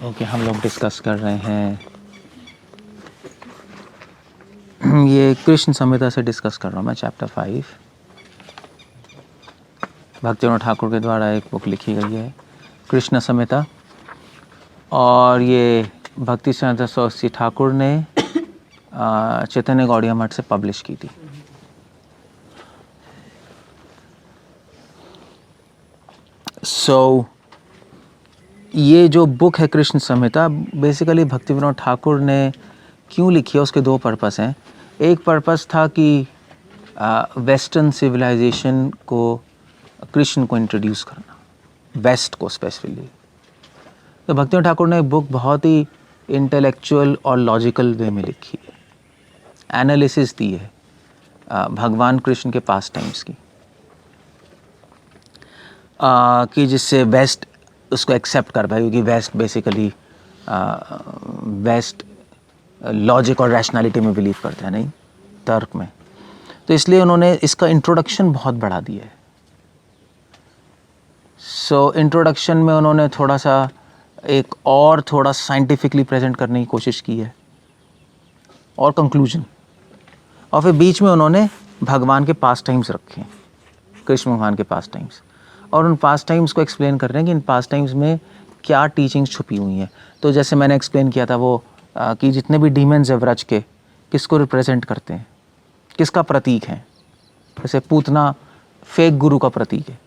Okay, हम लोग discuss कर रहे हैं, ये कृष्ण संहिता से डिस्कस कर रहा हूँ मैं, चैप्टर 5। भक्तिविनोद ठाकुर के द्वारा एक बुक लिखी गई है कृष्ण संहिता, और ये भक्ति सिद्धांत सरस्वती ठाकुर ने चैतन्य गौड़िया मठ से पब्लिश की थी। ये जो बुक है कृष्ण संहिता, बेसिकली भक्तिविनोद ठाकुर ने क्यों लिखी है, उसके दो पर्पस हैं। एक पर्पस था कि वेस्टर्न सिविलाइजेशन को कृष्ण को इंट्रोड्यूस करना, वेस्ट को स्पेसिफिकली। तो भक्तिविनोद ठाकुर ने एक बुक बहुत ही इंटेलेक्चुअल और लॉजिकल वे में लिखी है, एनालिसिस दी है भगवान कृष्ण के पास्ट टाइम्स की, कि जिससे वेस्ट उसको एक्सेप्ट कर पाए, क्योंकि वेस्ट बेसिकली वेस्ट लॉजिक और रैशनैलिटी में बिलीव करते हैं, नहीं तर्क में। तो इसलिए उन्होंने इसका इंट्रोडक्शन बहुत बढ़ा दिया है। इंट्रोडक्शन में उन्होंने थोड़ा सा एक और थोड़ा साइंटिफिकली प्रेजेंट करने की कोशिश की है, और कंक्लूजन, और फिर बीच में उन्होंने भगवान के पास्ट टाइम्स रखे हैं, कृष्ण भगवान के पास्ट टाइम्स, और उन पास्ट टाइम्स को एक्सप्लेन कर रहे हैं कि इन पास्ट टाइम्स में क्या टीचिंग्स छुपी हुई हैं। तो जैसे मैंने एक्सप्लेन किया था वो कि जितने भी डीमंस है व्रज के, किसको रिप्रेजेंट करते हैं, किसका प्रतीक है। जैसे पूतना फेक गुरु का प्रतीक है,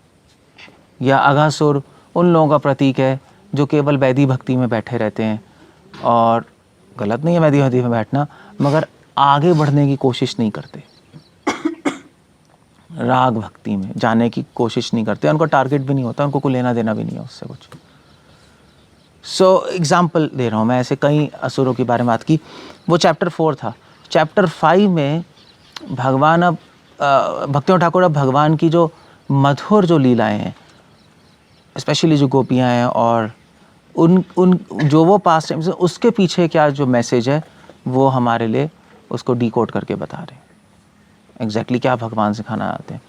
या अघासुर उन लोगों का प्रतीक है जो केवल वैदिक भक्ति में बैठे रहते हैं, और गलत नहीं है वैदिक भक्ति में बैठना, मगर आगे बढ़ने की कोशिश नहीं करते, राग भक्ति में जाने की कोशिश नहीं करते, उनका टारगेट भी नहीं होता, उनको कोई लेना देना भी नहीं है उससे कुछ। एग्जाम्पल दे रहा हूँ मैं, ऐसे कई असुरों के बारे में बात की। वो चैप्टर 4 था। चैप्टर 5 में भगवान अब भक्तिविनोद ठाकुर अब भगवान की जो मधुर जो लीलाएं हैं, स्पेशली जो गोपियाँ हैं, और उन जो वो पास्ट टाइम्स, उसके पीछे क्या जो मैसेज है वो हमारे लिए उसको डीकोड करके बता रहे हैं, एग्जैक्टली क्या भगवान सिखाना चाहते हैं।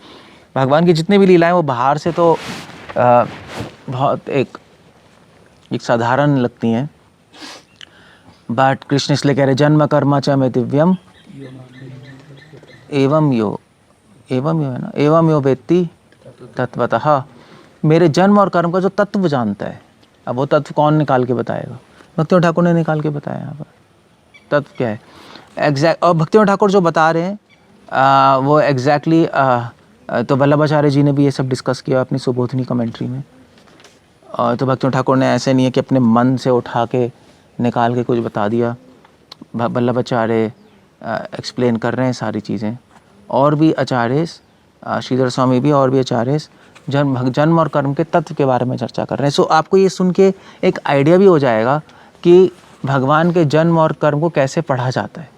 भगवान की जितनी भी लीलाएं वो बाहर से तो बहुत एक साधारण लगती हैं, बट कृष्ण इसलिए कह रहे जन्म कर्म च मे दिव्यम एवं यो है ना, एवं यो वेत्ति तत्वतः। मेरे जन्म और कर्म का जो तत्व जानता है, अब वो तत्व कौन निकाल के बताएगा? भक्तिविनोद ठाकुर ने निकाल के बताया यहाँ पर तत्व क्या है एग्जैक्ट। और भक्तिविनोद ठाकुर जो बता रहे हैं वो एग्जैक्टली तो वल्लभाचार्य जी ने भी ये सब डिस्कस किया अपनी सुबोधनी कमेंट्री में। तो भक्तिविनोद ठाकुर ने ऐसे नहीं है कि अपने मन से उठा के निकाल के कुछ बता दिया, वल्लभाचार्य एक्सप्लेन कर रहे हैं सारी चीज़ें, और भी आचार्य श्रीधर स्वामी भी, और भी आचार्य जन्म और कर्म के तत्व के बारे में चर्चा कर रहे हैं। आपको ये सुन के एक आइडिया भी हो जाएगा कि भगवान के जन्म और कर्म को कैसे पढ़ा जाता है।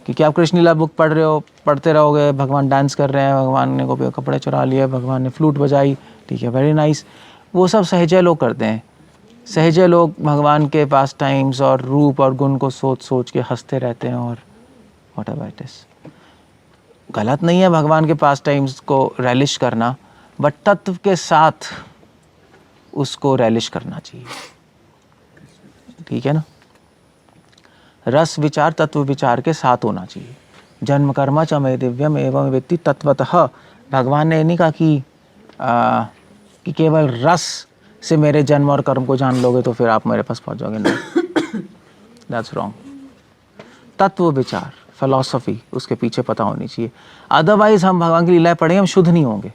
क्योंकि आप कृष्ण लीला बुक पढ़ते रहोगे, भगवान डांस कर रहे हैं, भगवान ने गोपियों के कपड़े चुरा लिए, भगवान ने फ्लूट बजाई, ठीक है, वेरी नाइस, वो सब सहजय लोग करते हैं। सहजय लोग भगवान के पास टाइम्स और रूप और गुण को सोच सोच के हंसते रहते हैं, और व्हाट एवर इट इज। गलत नहीं है भगवान के पास टाइम्स को रैलिश करना, बट तत्व के साथ उसको रैलिश करना चाहिए, ठीक है ना। रस विचार तत्व विचार के साथ होना चाहिए। जन्म कर्म च मे दिव्यम एवं वेत्ति तत्वतः। भगवान ने नहीं कहा कि केवल रस से मेरे जन्म और कर्म को जान लोगे तो फिर आप मेरे पास पहुंच जाओगे, नहीं, दैट्स रॉन्ग। तत्व विचार फिलॉसफी उसके पीछे पता होनी चाहिए, अदरवाइज हम भगवान की लीलाएं पढ़ेंगे, हम शुद्ध नहीं होंगे।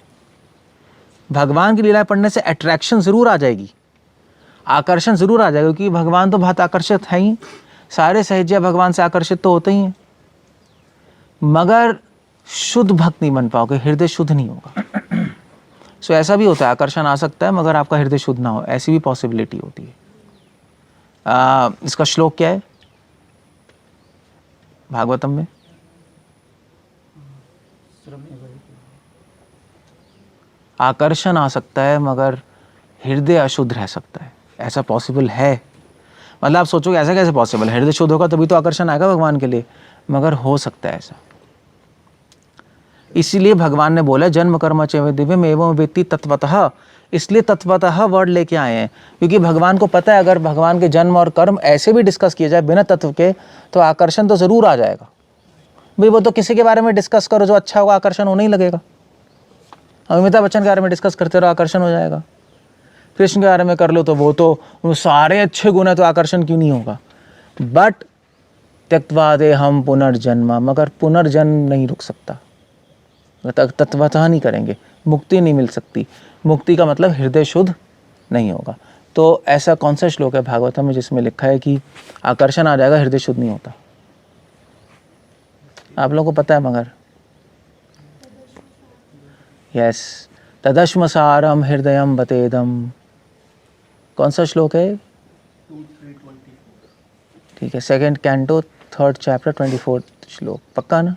भगवान की लीलाएं पढ़ने से अट्रैक्शन जरूर आ जाएगी, आकर्षण जरूर आ जाएगा, क्योंकि भगवान तो बहुत आकर्षित है ही, सारे सहज्य भगवान से आकर्षित तो होते ही हैं, मगर शुद्ध भक्त नहीं बन पाओगे, हृदय शुद्ध नहीं होगा। ऐसा भी होता है, आकर्षण आ सकता है मगर आपका हृदय शुद्ध ना हो, ऐसी भी पॉसिबिलिटी होती है। इसका श्लोक क्या है भागवतम में? आकर्षण आ सकता है मगर हृदय अशुद्ध रह सकता है, ऐसा पॉसिबल है। मतलब आप सोचोगे ऐसा कैसे पॉसिबल है, हृदय शुद्ध होगा तभी तो आकर्षण आएगा भगवान के लिए, मगर हो सकता है ऐसा। इसीलिए भगवान ने बोला जन्म कर्म च दिव्यम एवं वेत्ति तत्वतः, इसलिए तत्वतः वर्ड लेके आए हैं, क्योंकि भगवान को पता है अगर भगवान के जन्म और कर्म ऐसे भी डिस्कस किए जाए बिना तत्व के तो आकर्षण तो ज़रूर आ जाएगा। भाई वो तो किसी के बारे में डिस्कस करो जो अच्छा होगा, आकर्षण होने ही लगेगा। अमिताभ बच्चन के बारे में डिस्कस करते रहो, आकर्षण हो जाएगा। कृष्ण के बारे में कर लो तो वो सारे अच्छे गुण है तो आकर्षण क्यों नहीं होगा। बट त्यक्त्वादे हम पुनर्जन्म, मगर पुनर्जन्म नहीं रुक सकता, तत्वतः नहीं करेंगे, मुक्ति नहीं मिल सकती। मुक्ति का मतलब हृदय शुद्ध नहीं होगा। तो ऐसा कौन सा श्लोक है भागवतम में जिसमें लिखा है कि आकर्षण आ जाएगा, हृदय शुद्ध नहीं होता? आप लोगों को पता है मगर? यस, तदश्मसारम हृदयम बतेदम। कौन सा श्लोक है? ठीक है, 2nd कैंटो 3rd चैप्टर 24 श्लोक, पक्का ना?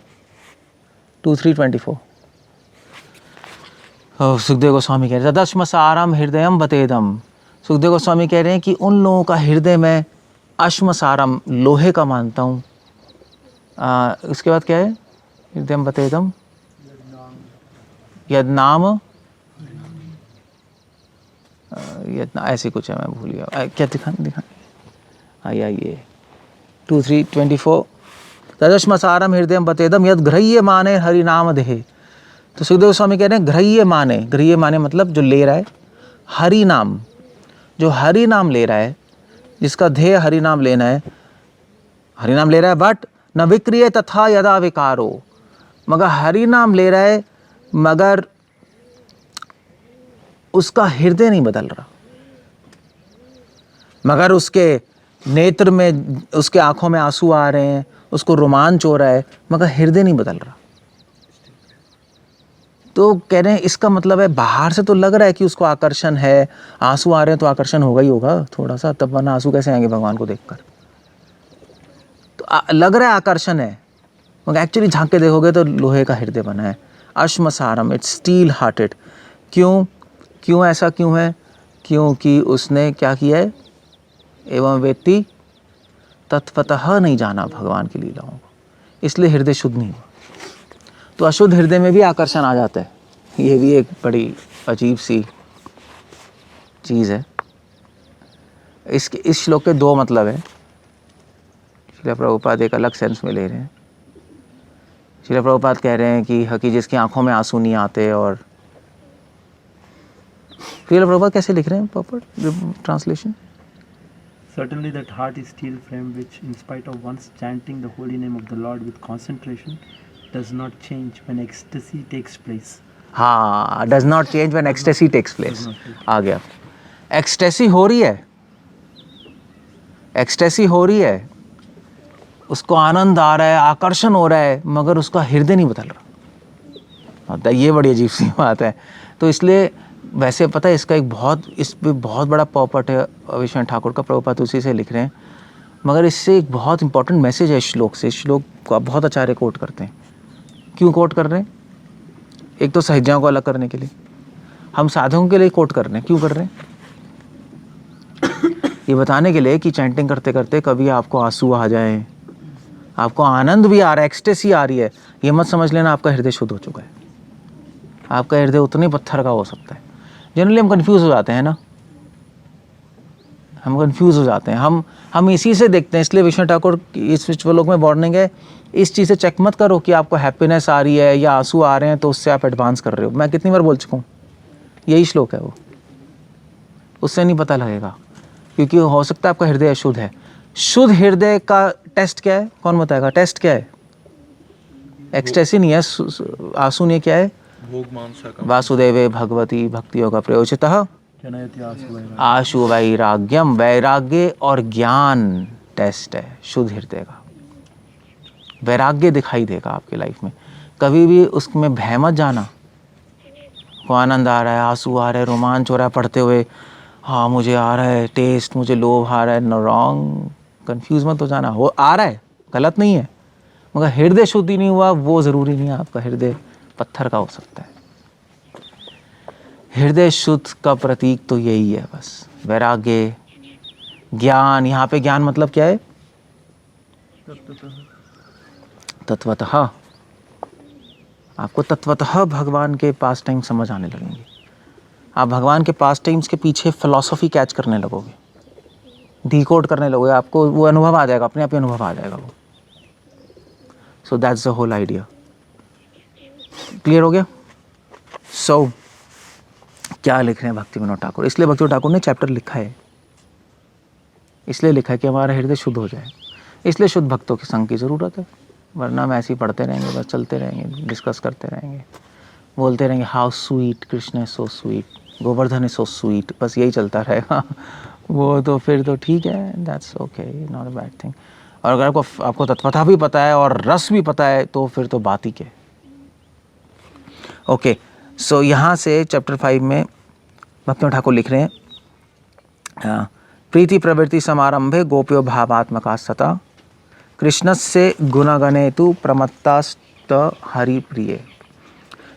2-3-24। सुखदेव गोस्वामी कह रहे हैं तदश्मसारम हृदयम बतेदम। सुखदेव गोस्वामी कह रहे हैं कि उन लोगों का हृदय में अश्मसारम, लोहे का मानता हूँ। उसके बाद क्या है? हृदयम बतेदम यद नाम, ऐसे कुछ है, मैं भूल गया क्या। दिखा आइए 2-3-24। तदश्मसारम हृदयम बतेदम यद ग्रह्य माने हरि नाम देहे। तो सुखदेव स्वामी कह रहे हैं ग्रह्य माने, ग्रह्य माने मतलब जो ले रहा है हरि नाम, जो हरि नाम ले रहा है, जिसका ध्येय हरि नाम लेना है, हरि नाम ले रहा है बट न विक्रिय तथा यदा विकारो, मगर हरि नाम ले रहा है मगर उसका हृदय नहीं बदल रहा, मगर उसके नेत्र में, उसके आंखों में आंसू आ रहे हैं, उसको रोमांच हो रहा है, मगर हृदय नहीं बदल रहा। तो कह रहे हैं इसका मतलब है बाहर से तो लग रहा है कि उसको आकर्षण है, आंसू आ रहे हैं तो आकर्षण होगा ही होगा थोड़ा सा, तब वरना आंसू कैसे आएंगे भगवान को देखकर। तो लग रहा है आकर्षण है, मगर एक्चुअली झांक के देखोगे तो लोहे का हृदय बना है। अश्मसारम, इट्स स्टील हार्टेड। क्यों ऐसा क्यों है? क्योंकि उसने क्या किया है? एवं व्यक्ति तत्वतः नहीं जाना भगवान की लीलाओं को, इसलिए हृदय शुद्ध नहीं हुआ। तो अशुद्ध हृदय में भी आकर्षण आ जाता है। ये भी एक बड़ी अजीब सी चीज़ है। इस श्लोक के 2 मतलब है। श्रील प्रभुपाद एक अलग सेंस में ले रहे हैं। श्रील प्रभुपाद कह रहे हैं कि जिसकी आंखों में आंसू नहीं आते, और श्रील प्रभुपाद कैसे लिख रहे हैं proper translation? Certainly that heart is steel frame which, in spite of once chanting the holy name of the Lord with concentration, does not change when ecstasy takes place. हाँ, does not change when ecstasy takes place. आ गया। Ecstasy हो रही है, ecstasy हो रही है, उसको आनंद आ रहा है, आकर्षण हो रहा है, मगर उसका हृदय नहीं बदल रहा। ये बड़ी अजीब सी बात है। तो इसलिए वैसे पता है इसका एक इस पे बहुत बड़ा पॉपट है अविश्वनाथ ठाकुर का, प्रभुपाद उसी से लिख रहे हैं, मगर इससे एक बहुत इंपॉर्टेंट मैसेज है इस श्लोक से। इस श्लोक को बहुत आचार्य कोट करते हैं। क्यों कोट कर रहे हैं? एक तो सहजाओं को अलग करने के लिए, हम साधकों के लिए कोट कर रहे हैं। क्यों कर रहे हैं? ये बताने के लिए कि चैंटिंग करते करते कभी आपको आंसू आ जाए, आपको आनंद भी आ रहा है, एक्सटेसी आ रही है, ये मत समझ लेना आपका हृदय शुद्ध हो चुका है। आपका हृदय उतने पत्थर का हो सकता है। जनरली हम कंफ्यूज हो जाते हैं ना, हम कंफ्यूज हो जाते हैं, हम इसी से देखते हैं। इसलिए विष्णु ठाकुर इस विश्वलोक में वार्निंग है, इस चीज़ से चेक मत करो कि आपको हैप्पीनेस आ रही है या आंसू आ रहे हैं तो उससे आप एडवांस कर रहे हो। मैं कितनी बार बोल चुका हूँ, यही श्लोक है वो, उससे नहीं पता लगेगा, क्योंकि हो सकता है आपका हृदय अशुद्ध है। शुद्ध हृदय का टेस्ट क्या है? कौन बताएगा? टेस्ट क्या है? एक्सटेसी नहीं है, आंसू नहीं, क्या है? वासुदेवे भगवती भक्ति योगा प्रयोजितः आशु वैराग्यम। वैराग्य और ज्ञान टेस्ट है शुद्ध हृदय का। वैराग्य दिखाई देगा आपकी लाइफ में। कभी भी उसमें भय मत जाना। को आनंद आ रहा है, आंसू आ रहा है, रोमांच हो रहा है पढ़ते हुए, हाँ मुझे आ रहा है टेस्ट, मुझे लोभ आ रहा है, नो रॉन्ग, कंफ्यूज मत हो जाना। हो आ रहा है, गलत नहीं है, मगर हृदय शुद्धि नहीं हुआ वो ज़रूरी नहीं है आपका हृदय पत्थर का हो सकता है। हृदय शुद्ध का प्रतीक तो यही है बस, वैराग्य, ज्ञान। यहाँ पे ज्ञान मतलब क्या है? तत्वतः। आपको तत्वतः भगवान के पास टाइम समझ आने लगेंगे। आप भगवान के पास टाइम्स के पीछे फिलॉसफी कैच करने लगोगे, डिकोड करने लगोगे, आपको वो अनुभव आ जाएगा, अपने आप ही अनुभव आ जाएगा वो। So that's the whole idea. Clear हो गया? सो क्या लिख रहे हैं भक्ति विनोद ठाकुर? इसलिए भक्ति विनोद ठाकुर ने चैप्टर लिखा है, इसलिए लिखा है कि हमारा हृदय शुद्ध हो जाए। इसलिए शुद्ध भक्तों के संग की ज़रूरत है, वरना हम ऐसे ही पढ़ते रहेंगे, बस चलते रहेंगे, डिस्कस करते रहेंगे, बोलते रहेंगे how sweet Krishna is so sweet, Govardhan is so sweet, बस यही चलता रहेगा। वो तो फिर तो ठीक है, that's okay, not a bad thing. और अगर आपको तत्वता भी पता है और रस भी पता है तो फिर तो बात ही क्या। ओके, सो यहाँ से चैप्टर 5 में भक्ति ठाकुर लिख रहे हैं, प्रीति प्रवृत्ति समारंभे गोप्यो भावात्मका सता कृष्णस्य गुणगणे तु प्रमत्तास्त हरि प्रिय।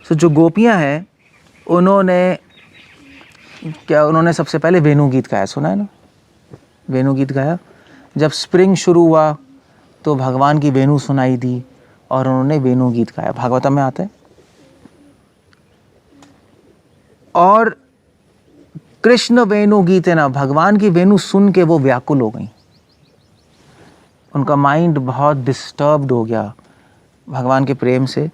सो जो गोपियाँ हैं उन्होंने सबसे पहले वेणु गीत गाया, सुना है ना? वेणु गीत गाया। जब स्प्रिंग शुरू हुआ तो भगवान की वेणु सुनाई दी और उन्होंने वेणु गीत गाया, भागवतम में आता है। और कृष्ण वेणु गीत है ना, भगवान की वेणु सुन के वो व्याकुल हो गई, उनका माइंड बहुत डिस्टर्ब्ड हो गया भगवान के प्रेम से।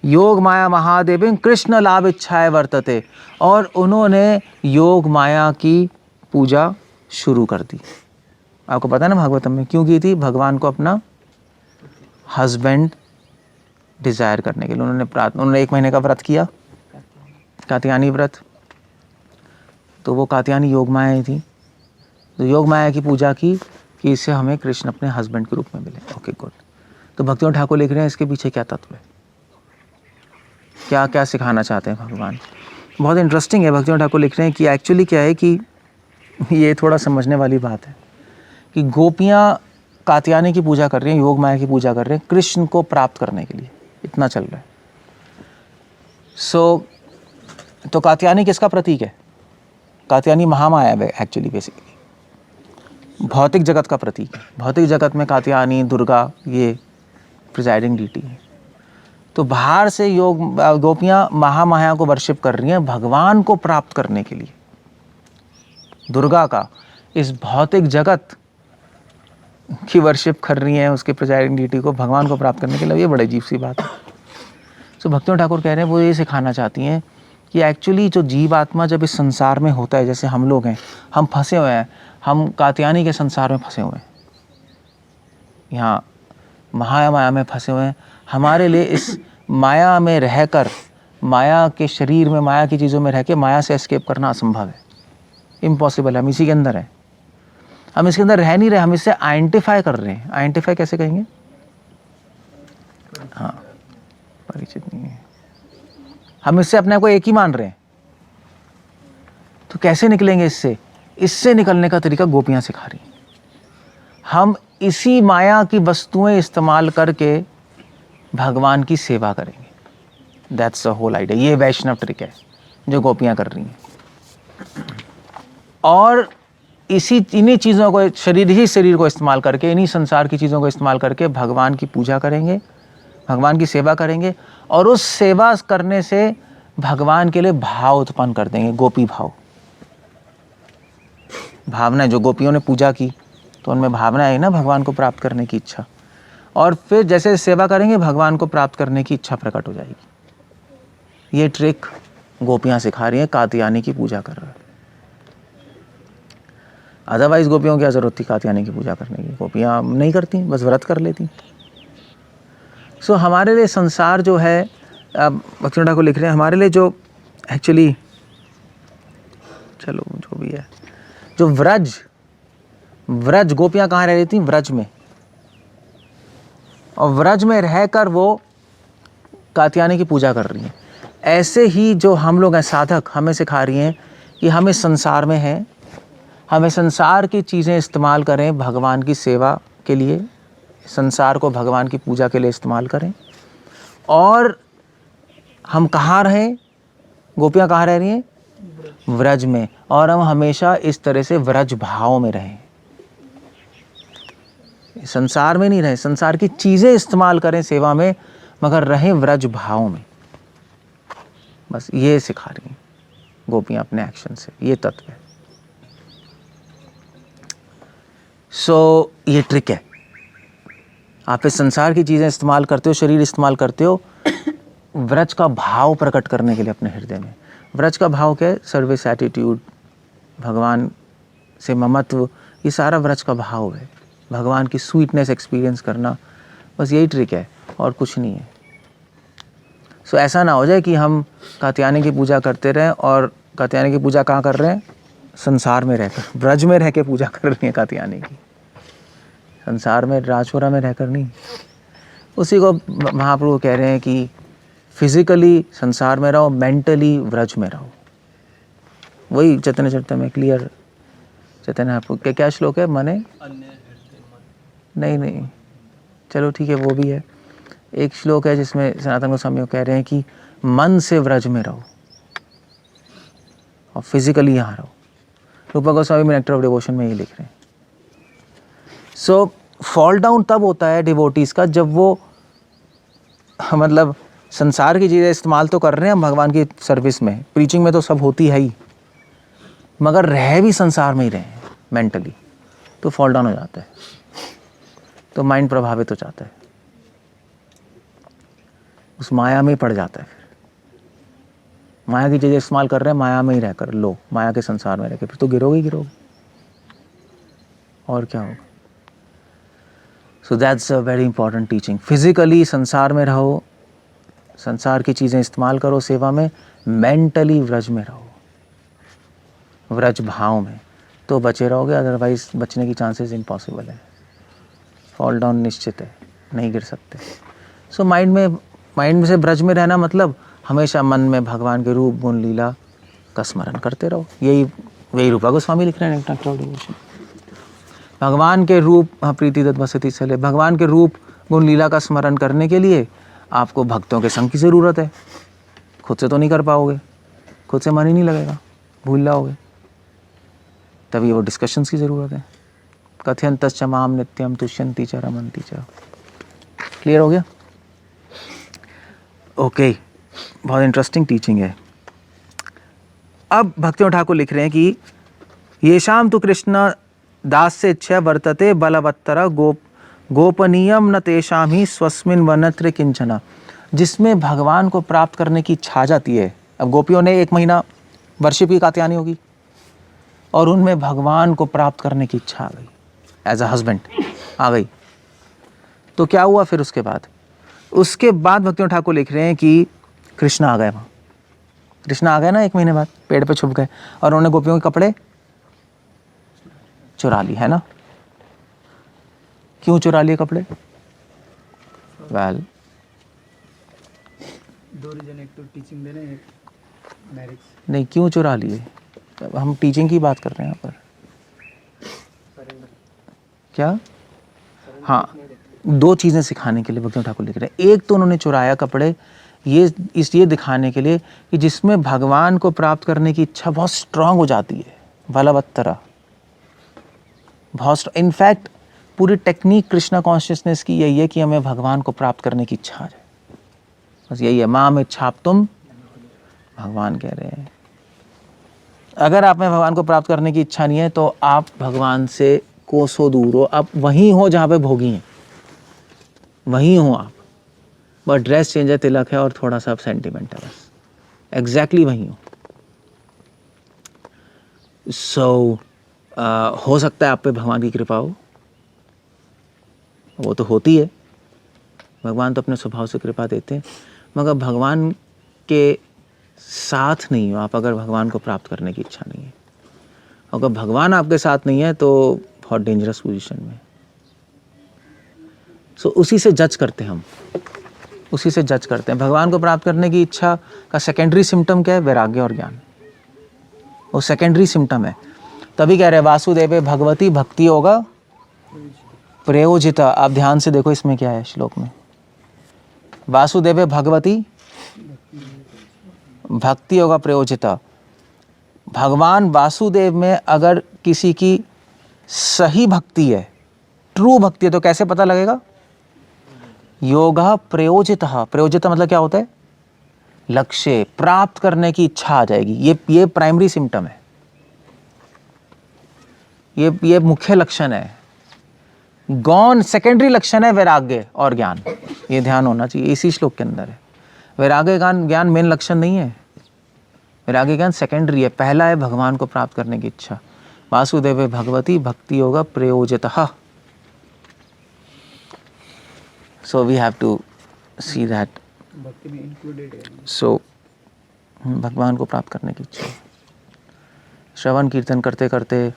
योग माया महादेव कृष्ण लाभ इच्छाएं वर्तते, और उन्होंने योग माया की पूजा शुरू कर दी। आपको पता है ना भागवतम में क्यों की थी? भगवान को अपना हस्बैंड डिजायर करने के लिए उन्होंने 1 महीने का व्रत किया, कात्यायनी व्रत। तो वो कात्यायनी योग माया थी, तो योग माया की पूजा की कि इससे हमें कृष्ण अपने हस्बैंड के रूप में मिले। Okay good. तो भक्ति विनोद ठाकुर लिख रहे हैं इसके पीछे क्या तत्व है, क्या क्या सिखाना चाहते हैं भगवान। बहुत इंटरेस्टिंग है। भक्ति विनोद ठाकुर लिख रहे हैं कि एक्चुअली क्या है कि ये थोड़ा समझने वाली बात है कि गोपियाँ कात्यायनी की पूजा कर रही हैं, योग माया की पूजा कर रहे हैं कृष्ण को प्राप्त करने के लिए, इतना चल रहा है। तो कात्यायनी किसका प्रतीक है? कात्यायनी महामाया है एक्चुअली, बेसिकली भौतिक जगत का प्रतीक है। भौतिक जगत में कात्यायनी, दुर्गा ये प्रिजाइडिंग डीटी है। तो बाहर से गोपियाँ महामाया को वर्शिप कर रही हैं भगवान को प्राप्त करने के लिए। दुर्गा का इस भौतिक जगत की वर्शिप कर रही हैं, उसके प्रिजाइडिंग डीटी को भगवान को प्राप्त करने के लिए। ये बड़ी अजीब सी बात है। तो भक्ति विनोद ठाकुर कह रहे हैं वो ये सिखाना चाहती हैं कि एक्चुअली जो जीव आत्मा जब इस संसार में होता है, जैसे हम लोग हैं, हम फंसे हुए हैं, हम कात्यायनी के संसार में फंसे हुए हैं, यहाँ महामाया में फंसे हुए हैं। हमारे लिए इस माया में रहकर, माया के शरीर में, माया की चीज़ों में रह के माया से एस्केप करना असंभव है, इम्पॉसिबल है। हम इसी के अंदर हैं, हम इसके अंदर रह नहीं रहे, हम इससे आइडेंटिफाई कर रहे हैं। आइडेंटिफाई कैसे कहेंगे? हाँ, परिचित नहीं है, हम इससे अपने आप को एक ही मान रहे हैं। तो कैसे निकलेंगे इससे? इससे निकलने का तरीका गोपियां सिखा रही हैं। हम इसी माया की वस्तुएं इस्तेमाल करके भगवान की सेवा करेंगे। That's the whole idea. ये वैष्णव ट्रिक है जो गोपियां कर रही हैं। और इन्हीं चीज़ों को, शरीर को इस्तेमाल करके, इन्हीं संसार की चीज़ों को इस्तेमाल करके भगवान की पूजा करेंगे, भगवान की सेवा करेंगे, और उस सेवा करने से भगवान के लिए भाव उत्पन्न कर देंगे, गोपी भाव। भावना, जो गोपियों ने पूजा की तो उनमें भावना है ना भगवान को प्राप्त करने की इच्छा, और फिर जैसे सेवा करेंगे भगवान को प्राप्त करने की इच्छा प्रकट हो जाएगी। ये ट्रिक गोपियां सिखा रही हैं, कात्यायनी की पूजा कर रहा है। अदरवाइज गोपियों की क्या जरूरत थी कात्यायनी की पूजा करने की? गोपियां नहीं करती, बस व्रत कर लेती। सो हमारे लिए संसार जो है, भक्ति विनोद ठाकुर लिख रहे हैं, हमारे लिए जो एक्चुअली, चलो जो भी है, जो व्रज गोपियां कहाँ रह रही थी? व्रज में। और व्रज में रहकर वो कात्यायनी की पूजा कर रही हैं। ऐसे ही जो हम लोग हैं साधक, हमें सिखा रही हैं कि हम इस संसार में हैं, हमें संसार की चीज़ें इस्तेमाल करें भगवान की सेवा के लिए, संसार को भगवान की पूजा के लिए इस्तेमाल करें। और हम कहाँ रहें? गोपियाँ कहाँ रह रही हैं? व्रज में। और हम हमेशा इस तरह से व्रज भाव में रहें, संसार में नहीं रहें, संसार की चीज़ें इस्तेमाल करें सेवा में, मगर रहें व्रज भाव में। बस ये सिखा रही हैं। गोपियाँ अपने एक्शन से, ये तत्व है। सो ये ट्रिक है, आप इस संसार की चीज़ें इस्तेमाल करते हो, शरीर इस्तेमाल करते हो व्रज का भाव प्रकट करने के लिए अपने हृदय में। व्रज का भाव क्या है? सर्विस, एटीट्यूड, भगवान से ममत्व, ये सारा व्रज का भाव है। भगवान की स्वीटनेस एक्सपीरियंस करना, बस यही ट्रिक है और कुछ नहीं है। सो ऐसा ना हो जाए कि हम कात्यायनी की पूजा करते रहें, और कात्यायनी की पूजा कहाँ कर रहे हैं? संसार में रहकर, ब्रज में रह के पूजा कर रही है कात्यायनी की, संसार में राजपुरा में रहकर नहीं। उसी को महाप्रभु कह रहे हैं कि फिजिकली संसार में रहो, मेंटली व्रज में रहो। वही चैतन्य चरित्र में क्लियर, चैतन्य के क्या श्लोक है? मने नहीं, चलो ठीक है, वो भी है। एक श्लोक है जिसमें सनातन गोस्वामी कह रहे हैं कि मन से व्रज में रहो और फिजिकली यहाँ रहो। रूपा गोस्वामी में नेक्टर ऑफ डिवोशन में ये लिख रहे हैं। सो फॉल डाउन तब होता है डिवोटीज का जब वो मतलब संसार की चीज़ें इस्तेमाल तो कर रहे हैं हम भगवान की सर्विस में, प्रीचिंग में तो सब होती है ही, मगर रह भी संसार में ही रहे हैं मेंटली, तो फॉल डाउन हो जाता है, तो माइंड प्रभावित हो जाता है, उस माया में पड़ जाता है। फिर माया की चीज़ें इस्तेमाल कर रहे हैं, माया में ही रहकर, लो माया के संसार में रहकर, फिर तो गिरोगे और क्या होगा। सो that's a very important teaching. Physically संसार में रहो, संसार की चीज़ें इस्तेमाल करो सेवा में, मेंटली व्रज में रहो, व्रज भाव में, तो बचे रहोगे, अदरवाइज बचने की चांसेस इम्पॉसिबल है, फॉल डाउन निश्चित है, नहीं गिर सकते। सो माइंड से ब्रज में रहना मतलब हमेशा मन में भगवान के रूप गुण लीला का स्मरण करते रहो। यही रूपा गोस्वामी लिख रहे हैं नेक्टर ऑफ डिवोशन। भगवान के रूप, प्रीति दत्त वसति चले, भगवान के रूप गुण लीला का स्मरण करने के लिए आपको भक्तों के संग की ज़रूरत है। खुद से तो नहीं कर पाओगे, खुद से मन ही नहीं लगेगा, भूल जाओगे, तभी वो डिस्कशंस की ज़रूरत है। कथयन्तश्च माम नित्यम तुष्यन्ति च रमन्ति च। क्लियर हो गया? ओके, बहुत इंटरेस्टिंग टीचिंग है। अब भक्तियों ठाकुर लिख रहे हैं कि येषाम तु कृष्ण दास्य इच्छा वर्तते बलवत्तर गोपनीयम न तेषाम ही स्वस्मिन वनत्र किंचना। जिसमें भगवान को प्राप्त करने की इच्छा आ जाती है। अब गोपियों ने 1 महीना वर्शिप की कात्यायनी होगी और उनमें भगवान को प्राप्त करने की इच्छा आ गई, एज अ हस्बैंड आ गई, तो क्या हुआ फिर उसके बाद भक्तियों ठाकुर लिख रहे हैं कि कृष्ण आ गए। वहाँ कृष्ण आ गए ना 1 महीने बाद, पेड़ पे छुप गए और उन्होंने गोपियों के कपड़े चुरा लिए, है ना? क्यों चुरा लिए कपड़े? वेल, 2 रीजन, एक तो टीचिंग देने, एक मैरिज। नहीं, क्यों चुरा लिए? हम टीचिंग की बात कर रहे हैं यहाँ पर। क्या? हाँ, 2 चीज़ें सिखाने के लिए भक्तियों ठाकुर लिख रहे हैं। एक तो उन्होंने चुराया कपड़े ये दिखाने के लिए कि जिसमें भगवान को प्राप्त करने की इच्छा बहुत स्ट्रांग हो जाती है, बलवत्तरा, बहुत। इनफैक्ट पूरी टेक्निक कृष्णा कॉन्शियसनेस की यही है कि हमें भगवान को प्राप्त करने की इच्छा आ जाए, बस यही है। माँ में छाप तुम, भगवान कह रहे हैं। अगर आप में भगवान को प्राप्त करने की इच्छा नहीं है तो आप भगवान से कोसों दूर हो, आप वहीं हो जहाँ पे भोगी हैं, वहीं हो आप, बस ड्रेस चेंज है, तिलक है और थोड़ा सा सेंटिमेंट है, बस एग्जैक्टली वहीं हो। सो हो सकता है आप पे भगवान की कृपा हो, वो तो होती है, भगवान तो अपने स्वभाव से कृपा देते हैं, मगर भगवान के साथ नहीं हो आप, अगर भगवान को प्राप्त करने की इच्छा नहीं है, अगर भगवान आपके साथ नहीं है तो बहुत डेंजरस पोजीशन में। सो उसी से जज करते हैं हम, उसी से जज करते हैं। भगवान को प्राप्त करने की इच्छा का सेकेंडरी सिम्टम क्या है? वैराग्य और ज्ञान, वो सेकेंडरी सिम्टम है। तभी कह रहे हैं वासुदेवे भगवती भक्ति होगा प्रयोजिता। आप ध्यान से देखो इसमें क्या है श्लोक में, वासुदेवे भगवती भक्ति होगा प्रयोजिता। भगवान वासुदेव में अगर किसी की सही भक्ति है, ट्रू भक्ति है, तो कैसे पता लगेगा? योगा प्रयोजिता। प्रयोजिता मतलब क्या होता है? लक्ष्य प्राप्त करने की इच्छा आ जाएगी। ये प्राइमरी सिम्टम है, ये मुख्य लक्षण है। गौण सेकेंडरी लक्षण है वैराग्य और ज्ञान। ये ध्यान होना चाहिए, इसी श्लोक के अंदर है। वैराग्य ज्ञान मेन लक्षण नहीं है, वैराग्य ज्ञान सेकेंडरी है। पहला है भगवान को प्राप्त करने की इच्छा। वासुदेव भगवती भक्ति योगा प्रयोजतः। So we have to see that. भक्ति में इंक्लूडेड है। सो भगवान को प्राप्त करने की इच्छा। श्रवण कीर्तन करते करते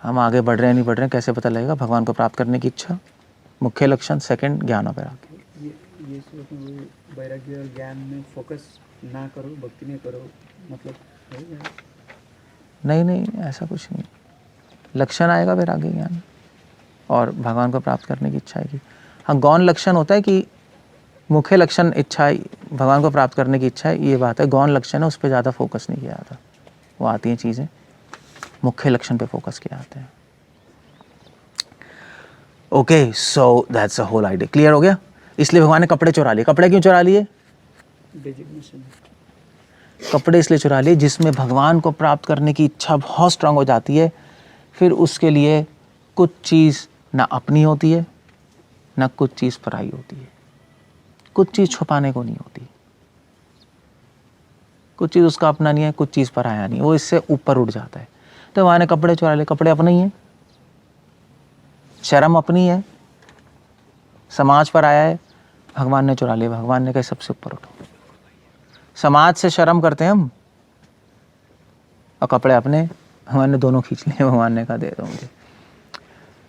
हम आगे बढ़ रहे हैं नहीं बढ़ रहे हैं कैसे पता लगेगा? भगवान को प्राप्त करने की इच्छा मुख्य लक्षण, सेकंड ज्ञान और वैराग्य। ये श्लोक में वैराग्य और ज्ञान में फोकस ना करो, भक्ति में करो, मतलब है क्या? नहीं, ऐसा कुछ नहीं। लक्षण आएगा वैराग्य ज्ञान और भगवान को प्राप्त करने की इच्छा आएगी। हाँ, गौण लक्षण होता है कि मुख्य लक्षण इच्छा, भगवान को प्राप्त करने की इच्छा है, ये बात है। गौण लक्षण है, उस पर ज़्यादा फोकस नहीं किया जाता। वो आती हैं चीज़ें, मुख्य लक्षण पे फोकस किया जाता है। Okay, so that's a whole idea. Clear हो गया? इसलिए भगवान ने कपड़े चुरा लिए। कपड़े क्यों चुरा लिए? डेजिग्नेशन। कपड़े इसलिए चुरा लिए जिसमें भगवान को प्राप्त करने की इच्छा बहुत स्ट्रांग हो जाती है। फिर उसके लिए कुछ चीज़ ना अपनी होती है ना कुछ चीज़ पराई होती है। कुछ चीज़ छुपाने को नहीं होती, कुछ चीज़ उसका अपना नहीं है, कुछ चीज़ पराया नहीं, वो इससे ऊपर उठ जाता है। तो वहाँ ने कपड़े चुरा लिए। कपड़े अपने ही हैं, शर्म अपनी है, समाज पर आया है, भगवान ने चुरा लिए। भगवान ने कहा सबसे ऊपर उठो। समाज से शर्म करते हैं हम और कपड़े अपने, भगवान ने दोनों खींच लिए। भगवान ने कहा दे दो मुझे।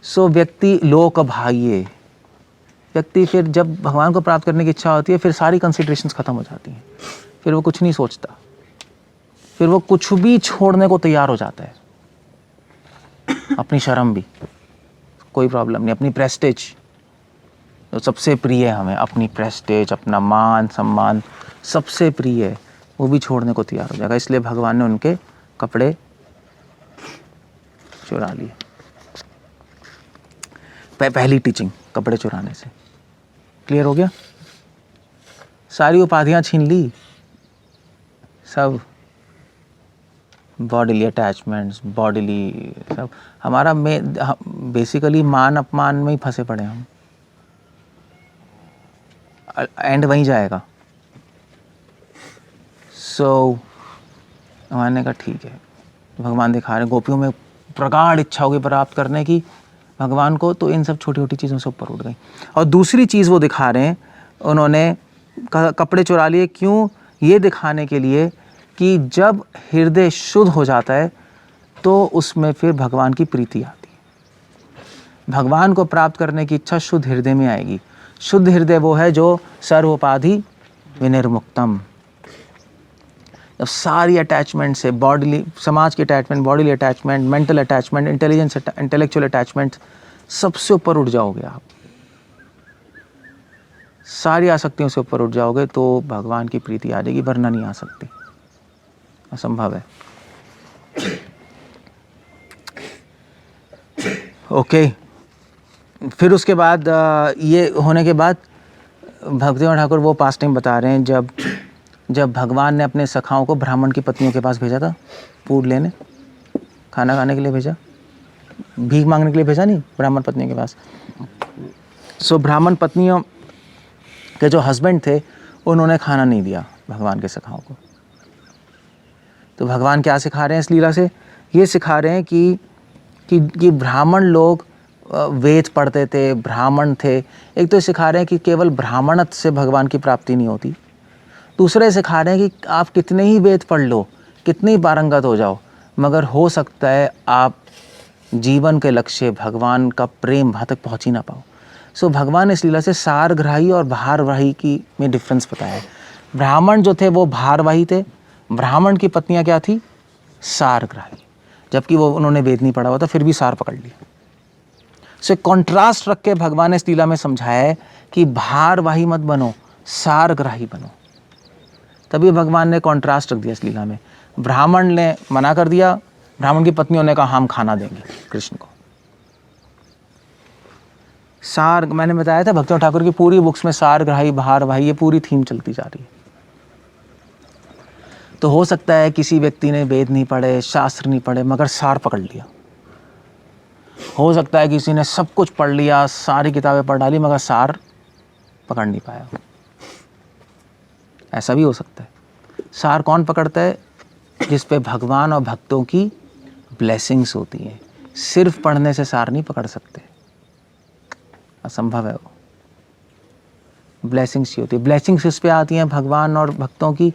सो व्यक्ति लोक भाइये, व्यक्ति फिर जब भगवान को प्राप्त करने की इच्छा होती है फिर सारी कंसिडरेशंस खत्म हो जाती हैं। फिर वो कुछ नहीं सोचता, फिर वो कुछ भी छोड़ने को तैयार हो जाता है। अपनी शर्म भी कोई प्रॉब्लम नहीं, अपनी प्रेस्टेज तो सबसे प्रिय है हमें, अपनी प्रेस्टेज, अपना मान सम्मान सबसे प्रिय है, वो भी छोड़ने को तैयार हो जाएगा। इसलिए भगवान ने उनके कपड़े चुरा लिए। पहली टीचिंग कपड़े चुराने से। क्लियर हो गया? सारी उपाधियां छीन ली, सब बॉडीली अटैचमेंट्स, बॉडीली सब हमारा में बेसिकली मान अपमान में ही फंसे पड़े हम। एंड वहीं जाएगा। सो भगवान ने कहा ठीक है। भगवान दिखा रहे हैं गोपियों में प्रगाढ़ इच्छा होगी प्राप्त करने की भगवान को, तो इन सब छोटी छोटी चीज़ों से ऊपर उठ गई। और दूसरी चीज़ वो दिखा रहे हैं, उन्होंने कपड़े चुरा लिए। क्यों? ये दिखाने के लिए कि जब हृदय शुद्ध हो जाता है तो उसमें फिर भगवान की प्रीति आती है। भगवान को प्राप्त करने की इच्छा शुद्ध हृदय में आएगी। शुद्ध हृदय वो है जो सर्वोपाधि विनिर्मुक्तम। जब सारी अटैचमेंट से, बॉडीली, समाज की attachment, bodily attachment, mental attachment, intellectual attachment, सबसे ऊपर उठ जाओगे आप, सारी आसक्तियों से ऊपर उठ जाओगे तो भगवान की प्रीति आ जाएगी, वरना नहीं आ सकती, असंभव है। ओके, फिर उसके बाद ये होने के बाद भक्तिवेदांत ठाकुर वो पास टाइम बता रहे हैं जब भगवान ने अपने सखाओं को ब्राह्मण की पत्नियों के पास भेजा था, फूड लेने, खाना खाने के लिए भेजा, भीख मांगने के लिए भेजा नहीं, ब्राह्मण पत्नियों के पास। सो ब्राह्मण पत्नियों के जो हस्बैंड थे उन्होंने खाना नहीं दिया भगवान के सखाओं को। तो भगवान क्या सिखा रहे हैं इस लीला से? ये सिखा रहे हैं कि ब्राह्मण लोग वेद पढ़ते थे, ब्राह्मण थे। एक तो सिखा रहे हैं कि केवल ब्राह्मणत्व से भगवान की प्राप्ति नहीं होती। दूसरे सिखा रहे हैं कि आप कितने ही वेद पढ़ लो, कितनी पारंगत हो जाओ, मगर हो सकता है आप जीवन के लक्ष्य भगवान का प्रेम वहाँ तक पहुँच ही ना पाओ। सो भगवान इस लीला से सारग्राही और भारवाही की में डिफरेंस बताया है। ब्राह्मण जो थे वो भारवाही थे, ब्राह्मण की पत्नियां क्या थी? सारग्राही। जबकि वो उन्होंने वेद नहीं पढ़ा हुआ था, फिर भी सार पकड़ लिया। सो कंट्रास्ट रख के भगवान ने इस लीला में समझाया है कि भारवाही मत बनो, सारग्राही बनो। तभी भगवान ने कंट्रास्ट रख दिया इस लीला में। ब्राह्मण ने मना कर दिया, ब्राह्मण की पत्नियों ने कहा हम खाना देंगे कृष्ण को। सार, मैंने बताया था भक्तिवेदांत ठाकुर की पूरी बुक्स में सारग्राही, भारवाही, ये पूरी थीम चलती जा रही है। तो हो सकता है किसी व्यक्ति ने वेद नहीं पढ़े, शास्त्र नहीं पढ़े, मगर सार पकड़ लिया। हो सकता है किसी ने सब कुछ पढ़ लिया, सारी किताबें पढ़ डाली, मगर सार पकड़ नहीं पाया। ऐसा भी हो सकता है। सार कौन पकड़ता है? जिस पे भगवान और भक्तों की ब्लेसिंग्स होती हैं। सिर्फ पढ़ने से सार नहीं पकड़ सकते, असंभव है वो। ब्लेसिंग्स ही होती है। ब्लेसिंग्स इस पे आती हैं भगवान और भक्तों की,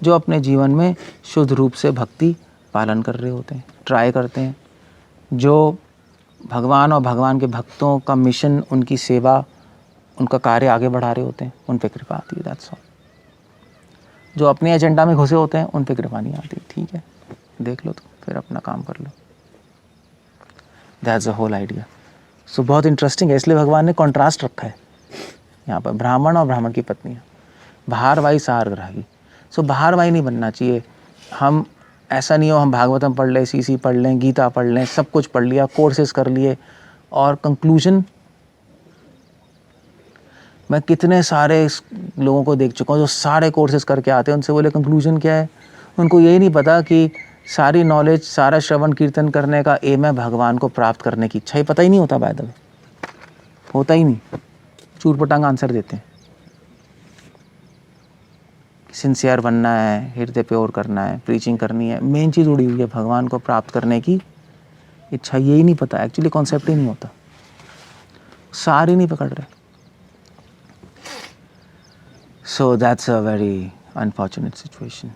जो अपने जीवन में शुद्ध रूप से भक्ति पालन कर रहे होते हैं, ट्राई करते हैं, जो भगवान और भगवान के भक्तों का मिशन, उनकी सेवा, उनका कार्य आगे बढ़ा रहे होते हैं, उन पे कृपा आती है। That's all. जो अपने एजेंडा में घुसे होते हैं उन पे कृपा नहीं आती। ठीक है, देख लो, तो फिर अपना काम कर लो। That's the whole idea. So बहुत इंटरेस्टिंग है, इसलिए भगवान ने कॉन्ट्रास्ट रखा है यहाँ पर, ब्राह्मण और ब्राह्मण की पत्नियाँ, बाहरवाई सारग्राही। सो बाहरवाई नहीं बनना चाहिए हम। ऐसा नहीं हो हम भागवतम पढ़ लें, सीसी पढ़ लें, गीता पढ़ लें, सब कुछ पढ़ लिया, कोर्सेज कर लिए, और कंक्लूजन, मैं कितने सारे लोगों को देख चुका हूँ जो सारे कोर्सेज करके आते हैं, उनसे बोले कंक्लूजन क्या है? उनको यही नहीं पता कि सारी नॉलेज, सारा श्रवण कीर्तन करने का एम है भगवान को प्राप्त करने की इच्छा। ही पता ही नहीं होता, बाय द वे, होता ही नहीं। चूरपटांग आंसर देते हैं। सिंसियर बनना है, हृदय प्योर करना है, प्रीचिंग करनी है, मेन चीज़ उड़ी हुई है भगवान को प्राप्त करने की इच्छा। यही नहीं पता, एक्चुअली कॉन्सेप्ट ही नहीं होता, सारे नहीं पकड़ रहे। सो that's a very unfortunate situation.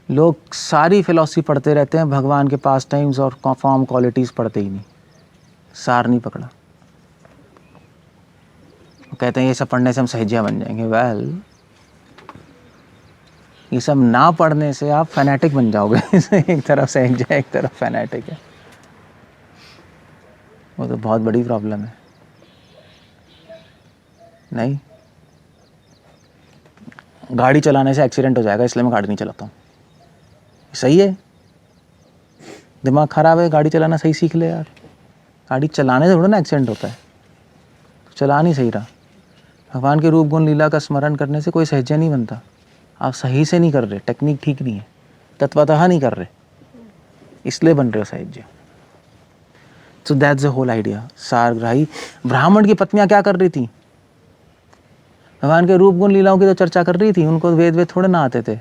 लोग सारी फिलॉसफी पढ़ते रहते हैं, भगवान के पास टाइम्स और फॉर्म क्वालिटीज़ पढ़ते ही नहीं, सार नहीं पकड़ा। कहते हैं ये सब पढ़ने से हम सहजिया बन जाएंगे। वेल, ये सब ना पढ़ने से आप फैनेटिक बन जाओगे। एक तरफ सहजिया, एक तरफ फैनेटिक है, वो तो बहुत बड़ी प्रॉब्लम है। नहीं, गाड़ी चलाने से एक्सीडेंट हो जाएगा इसलिए मैं गाड़ी नहीं चलाता हूँ, सही है? दिमाग खराब है, गाड़ी चलाना सही सीख ले यार। गाड़ी चलाने से थोड़ा ना एक्सीडेंट होता है, चला नहीं सही रहा। भगवान के रूप गुण लीला का स्मरण करने से कोई सहज्य नहीं बनता। आप सही से नहीं कर रहे, टेक्निक ठीक नहीं है, तत्वतः नहीं कर रहे, इसलिए बन रहे हो सहज्य। So that's the whole idea. सारग्राही। ब्राह्मण की पत्नियां क्या कर रही थी? भगवान के रूप गुण लीलाओं की तो चर्चा कर रही थी। उनको वेद थोड़े ना आते थे।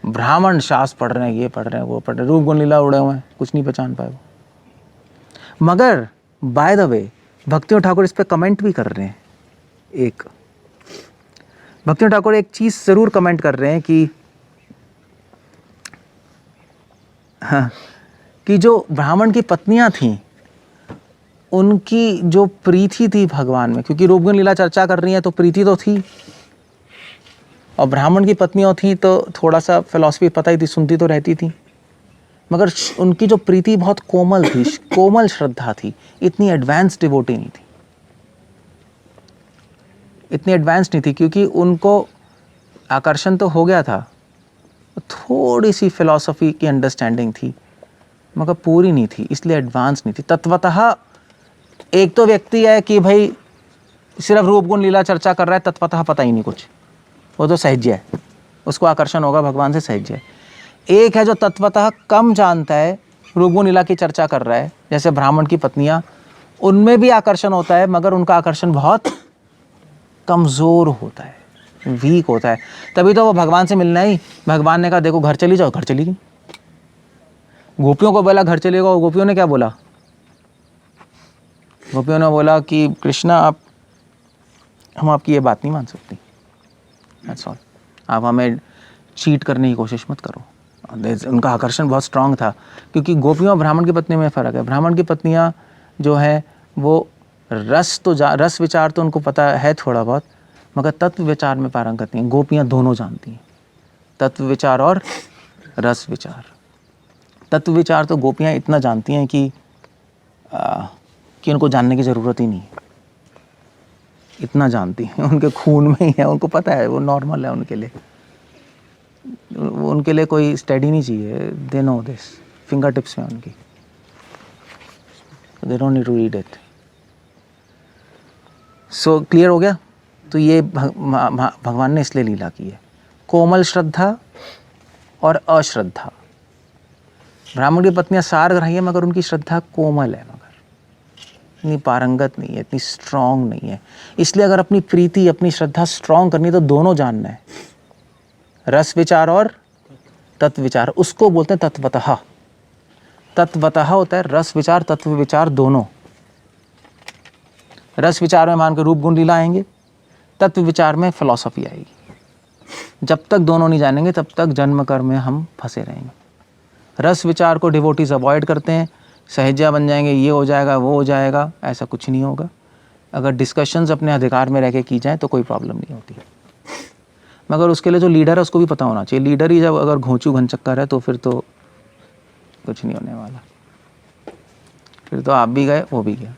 ब्राह्मण शास्त्र पढ़ रहे हैं, ये पढ़ रहे हैं, वो पढ़ रहे हैं, रूप गुण लीला उड़े हुए हैं, कुछ नहीं पहचान पाए वो। मगर बाय द वे भक्तियों ठाकुर इस पे कमेंट भी कर रहे हैं। एक भक्तियों ठाकुर एक चीज जरूर कमेंट कर रहे हैं कि हाँ, कि जो ब्राह्मण की पत्नियां थीं, उनकी जो प्रीति थी भगवान में, क्योंकि रूप गुण लीला चर्चा कर रही है तो प्रीति तो थी, और ब्राह्मण की पत्नियां थी तो थोड़ा सा फिलॉसफी पता ही थी, सुनती तो रहती थी, मगर उनकी जो प्रीति बहुत कोमल थी, कोमल श्रद्धा थी, इतनी एडवांस डिवोटी नहीं थी, इतनी एडवांस नहीं थी, क्योंकि उनको आकर्षण तो हो गया था, थोड़ी सी फिलॉसफी की अंडरस्टैंडिंग थी, मगर पूरी नहीं थी, इसलिए एडवांस नहीं थी। तत्वतः एक तो व्यक्ति है कि भाई सिर्फ रूप गुण लीला चर्चा कर रहा है, तत्वतः पता ही नहीं कुछ, वो तो सहज्य है, उसको आकर्षण होगा भगवान से, सहज्य है। एक है जो तत्वतः कम जानता है, रूप गुण लीला की चर्चा कर रहा है, जैसे ब्राह्मण की पत्नियां, उनमें भी आकर्षण होता है, मगर उनका आकर्षण बहुत कमज़ोर होता है, वीक होता है। तभी तो वो भगवान से मिलना ही, भगवान ने कहा देखो घर चली जाओ, घर चली गई। गोपियों को बोला घर चलेगा, और गोपियों ने क्या बोला? गोपियों ने बोला कि कृष्णा हम आपकी ये बात नहीं मान सकती, दैट्स ऑल, आप हमें चीट करने की कोशिश मत करो। उनका आकर्षण बहुत स्ट्रांग था, क्योंकि गोपियों और ब्राह्मण की पत्नी में फ़र्क है। ब्राह्मण की पत्नियां जो है वो रस विचार तो उनको पता है थोड़ा बहुत, मगर तत्व विचार में पारंगत नहीं। गोपियां दोनों जानती हैं, तत्व विचार और रस विचार। तत्व विचार तो गोपियां इतना जानती हैं कि उनको जानने की ज़रूरत ही नहीं है, इतना जानती हैं, उनके खून में ही है, उनको पता है, वो नॉर्मल है उनके लिए, उनके लिए कोई स्टडी नहीं चाहिए। They know this, fingertips में उनकी, they don't need to read it. So clear हो गया? तो ये भगवान ने इसलिए लीला की है। कोमल श्रद्धा और अश्रद्धा। ब्राह्मण की पत्नियां सार ग्राही है मगर उनकी श्रद्धा कोमल है, मगर इतनी पारंगत नहीं है, इतनी स्ट्रांग नहीं है। इसलिए अगर अपनी प्रीति, अपनी श्रद्धा स्ट्रांग करनी है तो दोनों जानना है, रस विचार और तत्व विचार। उसको बोलते हैं तत्वतः। तत्वतः होता है रस विचार, तत्व विचार दोनों। रस विचार में मान के रूप गुण लीला आएंगे, तत्व विचार में फिलॉसफी आएगी। जब तक दोनों नहीं जानेंगे तब तक जन्म कर्म में हम फंसे रहेंगे। रस विचार को डिवोटीज अवॉइड करते हैं, सहजा बन जाएंगे, ये हो जाएगा, वो हो जाएगा, ऐसा कुछ नहीं होगा। अगर डिस्कशंस अपने अधिकार में रह के की जाए तो कोई प्रॉब्लम नहीं होती। मगर उसके लिए जो लीडर है उसको भी पता होना चाहिए। लीडर ही जब अगर घोंचू घनचक्कर है तो फिर तो कुछ नहीं होने वाला। फिर तो आप भी गए, वो भी गया,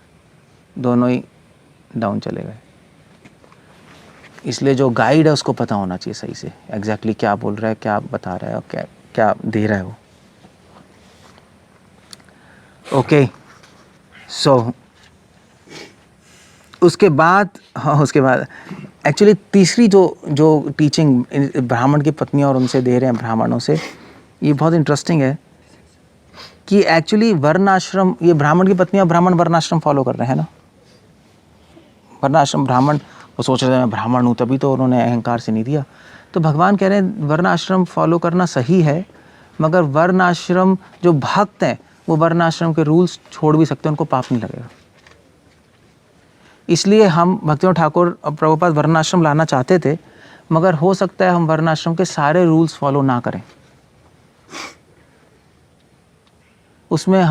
दोनों ही डाउन चले गए। इसलिए जो गाइड है उसको पता होना चाहिए सही से एग्जैक्टली क्या बोल रहा है, क्या बता रहा है और क्या क्या दे रहा है वो। ओके, सो उसके बाद एक्चुअली तीसरी जो टीचिंग ब्राह्मण की पत्नियां और उनसे दे रहे हैं ब्राह्मणों से, ये बहुत इंटरेस्टिंग है कि एक्चुअली वर्णाश्रम, ये ब्राह्मण की पत्नियां ब्राह्मण वर्णाश्रम फॉलो कर रहे हैं ना। वर्णाश्रम ब्राह्मण वो सोच रहे हैं मैं ब्राह्मण हूँ, तभी तो उन्होंने अहंकार से नहीं दिया। तो भगवान कह रहे हैं वर्णाश्रम फॉलो करना सही है, मगर वर्णाश्रम जो भक्त हैं वो वर्णाश्रम के रूल्स छोड़ भी सकते हैं, उनको पाप नहीं लगेगा। इसलिए हम भक्तियों ठाकुर प्रभुपाद वर्णाश्रम लाना चाहते थे, मगर हो सकता है हम वर्णाश्रम के सारे रूल्स फॉलो ना करें। उसमें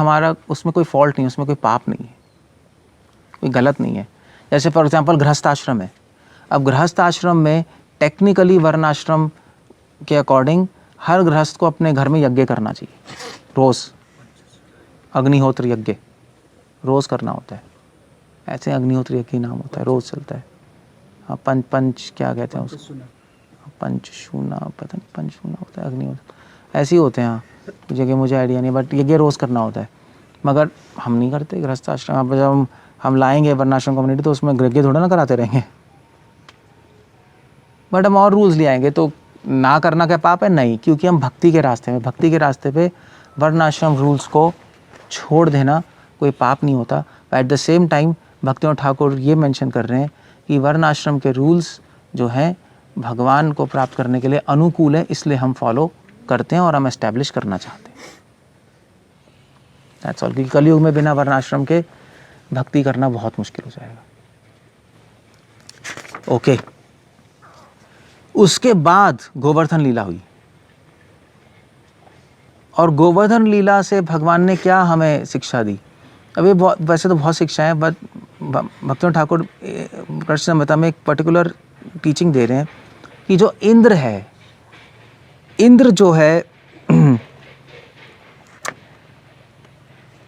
कोई फॉल्ट नहीं है, उसमें कोई पाप नहीं है, कोई गलत नहीं है। जैसे फॉर एग्जांपल गृहस्थ आश्रम है। अब गृहस्थ आश्रम में टेक्निकली वर्णाश्रम के अकॉर्डिंग हर गृहस्थ को अपने घर में यज्ञ करना चाहिए, रोज़ अग्निहोत्र यज्ञ रोज़ करना होता है। ऐसे अग्निहोत्र यज्ञ नाम होता है, रोज़ चलता है। हाँ, पंच क्या कहते हैं उसको, पंचशूना, पता नहीं पंचशूना होता है, अग्निहोत्र ऐसे ही होते हैं। हाँ, जगह मुझे आइडिया नहीं, बट यज्ञ रोज़ करना होता है। मगर हम नहीं करते गृहस्थ आश्रम। अब जब हम लाएंगे वर्णाश्रम कम्युनिटी तो उसमें यज्ञ थोड़ा ना कराते रहेंगे, बट हम और रूल्स ले आएंगे। तो ना करना क्या पाप है? नहीं, क्योंकि हम भक्ति के रास्ते पे वर्णाश्रम रूल्स को छोड़ देना कोई पाप नहीं होता। एट द सेम टाइम भक्तियों ठाकुर ये मेंशन कर रहे हैं कि वर्णाश्रम के रूल्स जो हैं भगवान को प्राप्त करने के लिए अनुकूल है, इसलिए हम फॉलो करते हैं और हम एस्टैब्लिश करना चाहते हैं। That's all. क्योंकि कलयुग में बिना वर्णाश्रम के भक्ति करना बहुत मुश्किल हो जाएगा। ओके, उसके बाद गोवर्धन लीला हुई, और गोवर्धन लीला से भगवान ने क्या हमें शिक्षा दी? अभी वैसे तो बहुत शिक्षा है, बट भक्तियों ठाकुर कृष्ण संहिता में एक पर्टिकुलर टीचिंग दे रहे हैं कि जो इंद्र है, इंद्र जो है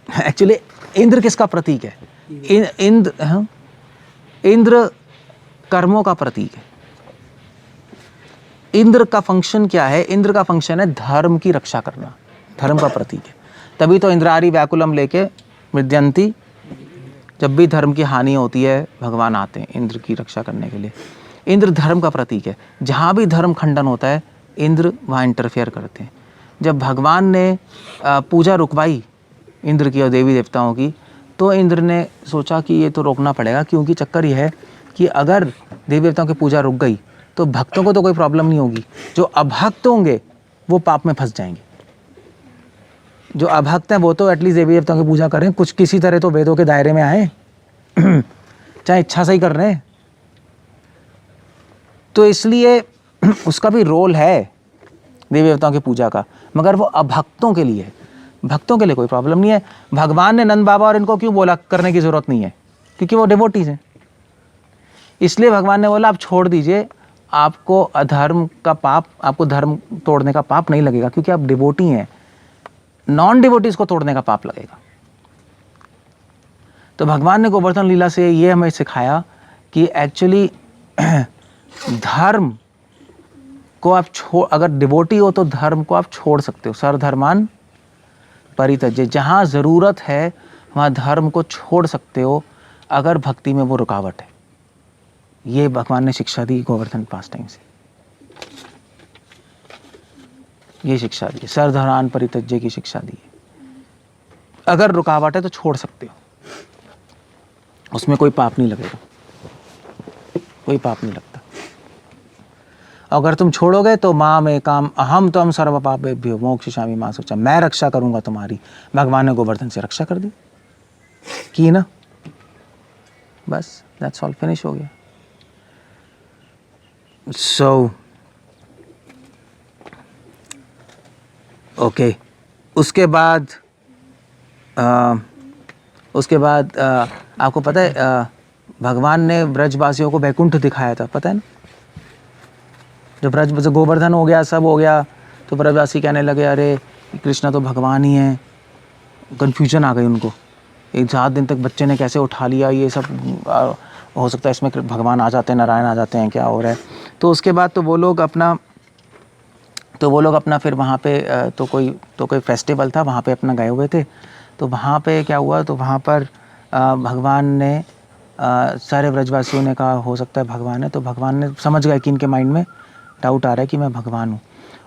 एक्चुअली इंद्र किसका प्रतीक है? इंद्र कर्मों का प्रतीक है। इंद्र का फंक्शन क्या है? इंद्र का फंक्शन है धर्म की रक्षा करना, धर्म का प्रतीक है। तभी तो इंद्रारी व्याकुलम लेके मृद्यंती, जब भी धर्म की हानि होती है भगवान आते हैं इंद्र की रक्षा करने के लिए। इंद्र धर्म का प्रतीक है। जहाँ भी धर्म खंडन होता है इंद्र वहाँ इंटरफेयर करते हैं। जब भगवान ने पूजा रुकवाई इंद्र की और देवी देवताओं की, तो इंद्र ने सोचा कि ये तो रोकना पड़ेगा, क्योंकि चक्कर ये है कि अगर देवी देवताओं की पूजा रुक गई तो भक्तों को तो कोई प्रॉब्लम नहीं होगी, जो अभक्त होंगे वो पाप में फंस जाएंगे। जो अभक्त हैं वो तो एटलीस्ट देवी देवताओं की पूजा करें, कुछ किसी तरह तो वेदों के दायरे में आए चाहे इच्छा से ही कर रहे हैं। तो इसलिए उसका भी रोल है देवी देवताओं की पूजा का, मगर वो अभक्तों के लिए है। भक्तों के लिए कोई प्रॉब्लम नहीं है। भगवान ने नंद बाबा और इनको क्यों बोला करने की जरूरत नहीं है? क्योंकि वो डिवोटीज हैं। इसलिए भगवान ने बोला आप छोड़ दीजिए, आपको अधर्म का पाप, आपको धर्म तोड़ने का पाप नहीं लगेगा, क्योंकि आप डिवोटी हैं। नॉन डिवोटीज को तोड़ने का पाप लगेगा। तो भगवान ने गोवर्धन लीला से ये हमें सिखाया कि एक्चुअली धर्म को आप अगर डिवोटी हो तो धर्म को आप छोड़ सकते हो। सर्वधर्मान परित्यज्य, जहाँ ज़रूरत है वहाँ धर्म को छोड़ सकते हो, अगर भक्ति में वो रुकावट है। ये भगवान ने शिक्षा दी गोवर्धन पास टाइम से, ये शिक्षा दी, सरधरान परित्यज्य की शिक्षा दी है। अगर रुकावट है तो छोड़ सकते हो, उसमें कोई पाप नहीं लगेगा, कोई पाप नहीं लगता। अगर तुम छोड़ोगे तो माँ में काम अहम तो हम सर्व पापेभ्यो मोक्षयिष्यामि मां शुचः, मैं रक्षा करूंगा तुम्हारी। भगवान ने गोवर्धन से रक्षा कर दी, की ना, बस दैट्स ऑल, फिनिश हो गया। सो ओके, उसके बाद आपको पता है भगवान ने ब्रजवासियों को वैकुंठ दिखाया था, पता है ना? जब गोवर्धन हो गया, सब हो गया, तो ब्रजवासी कहने लगे अरे कृष्णा तो भगवान ही है। कन्फ्यूजन आ गई उनको, एक 7 दिन तक बच्चे ने कैसे उठा लिया, ये सब हो सकता है इसमें भगवान आ जाते हैं, नारायण आ जाते हैं, क्या हो रहा है। तो उसके बाद तो वो लोग अपना फिर वहाँ पे तो कोई फेस्टिवल था, वहाँ पे अपना गए हुए थे। तो वहाँ पे क्या हुआ, तो वहाँ पर भगवान ने सारे ब्रजवासियों ने कहा हो सकता है भगवान है। तो भगवान ने समझ गए कि इनके माइंड में डाउट आ रहा है कि मैं भगवान हूँ,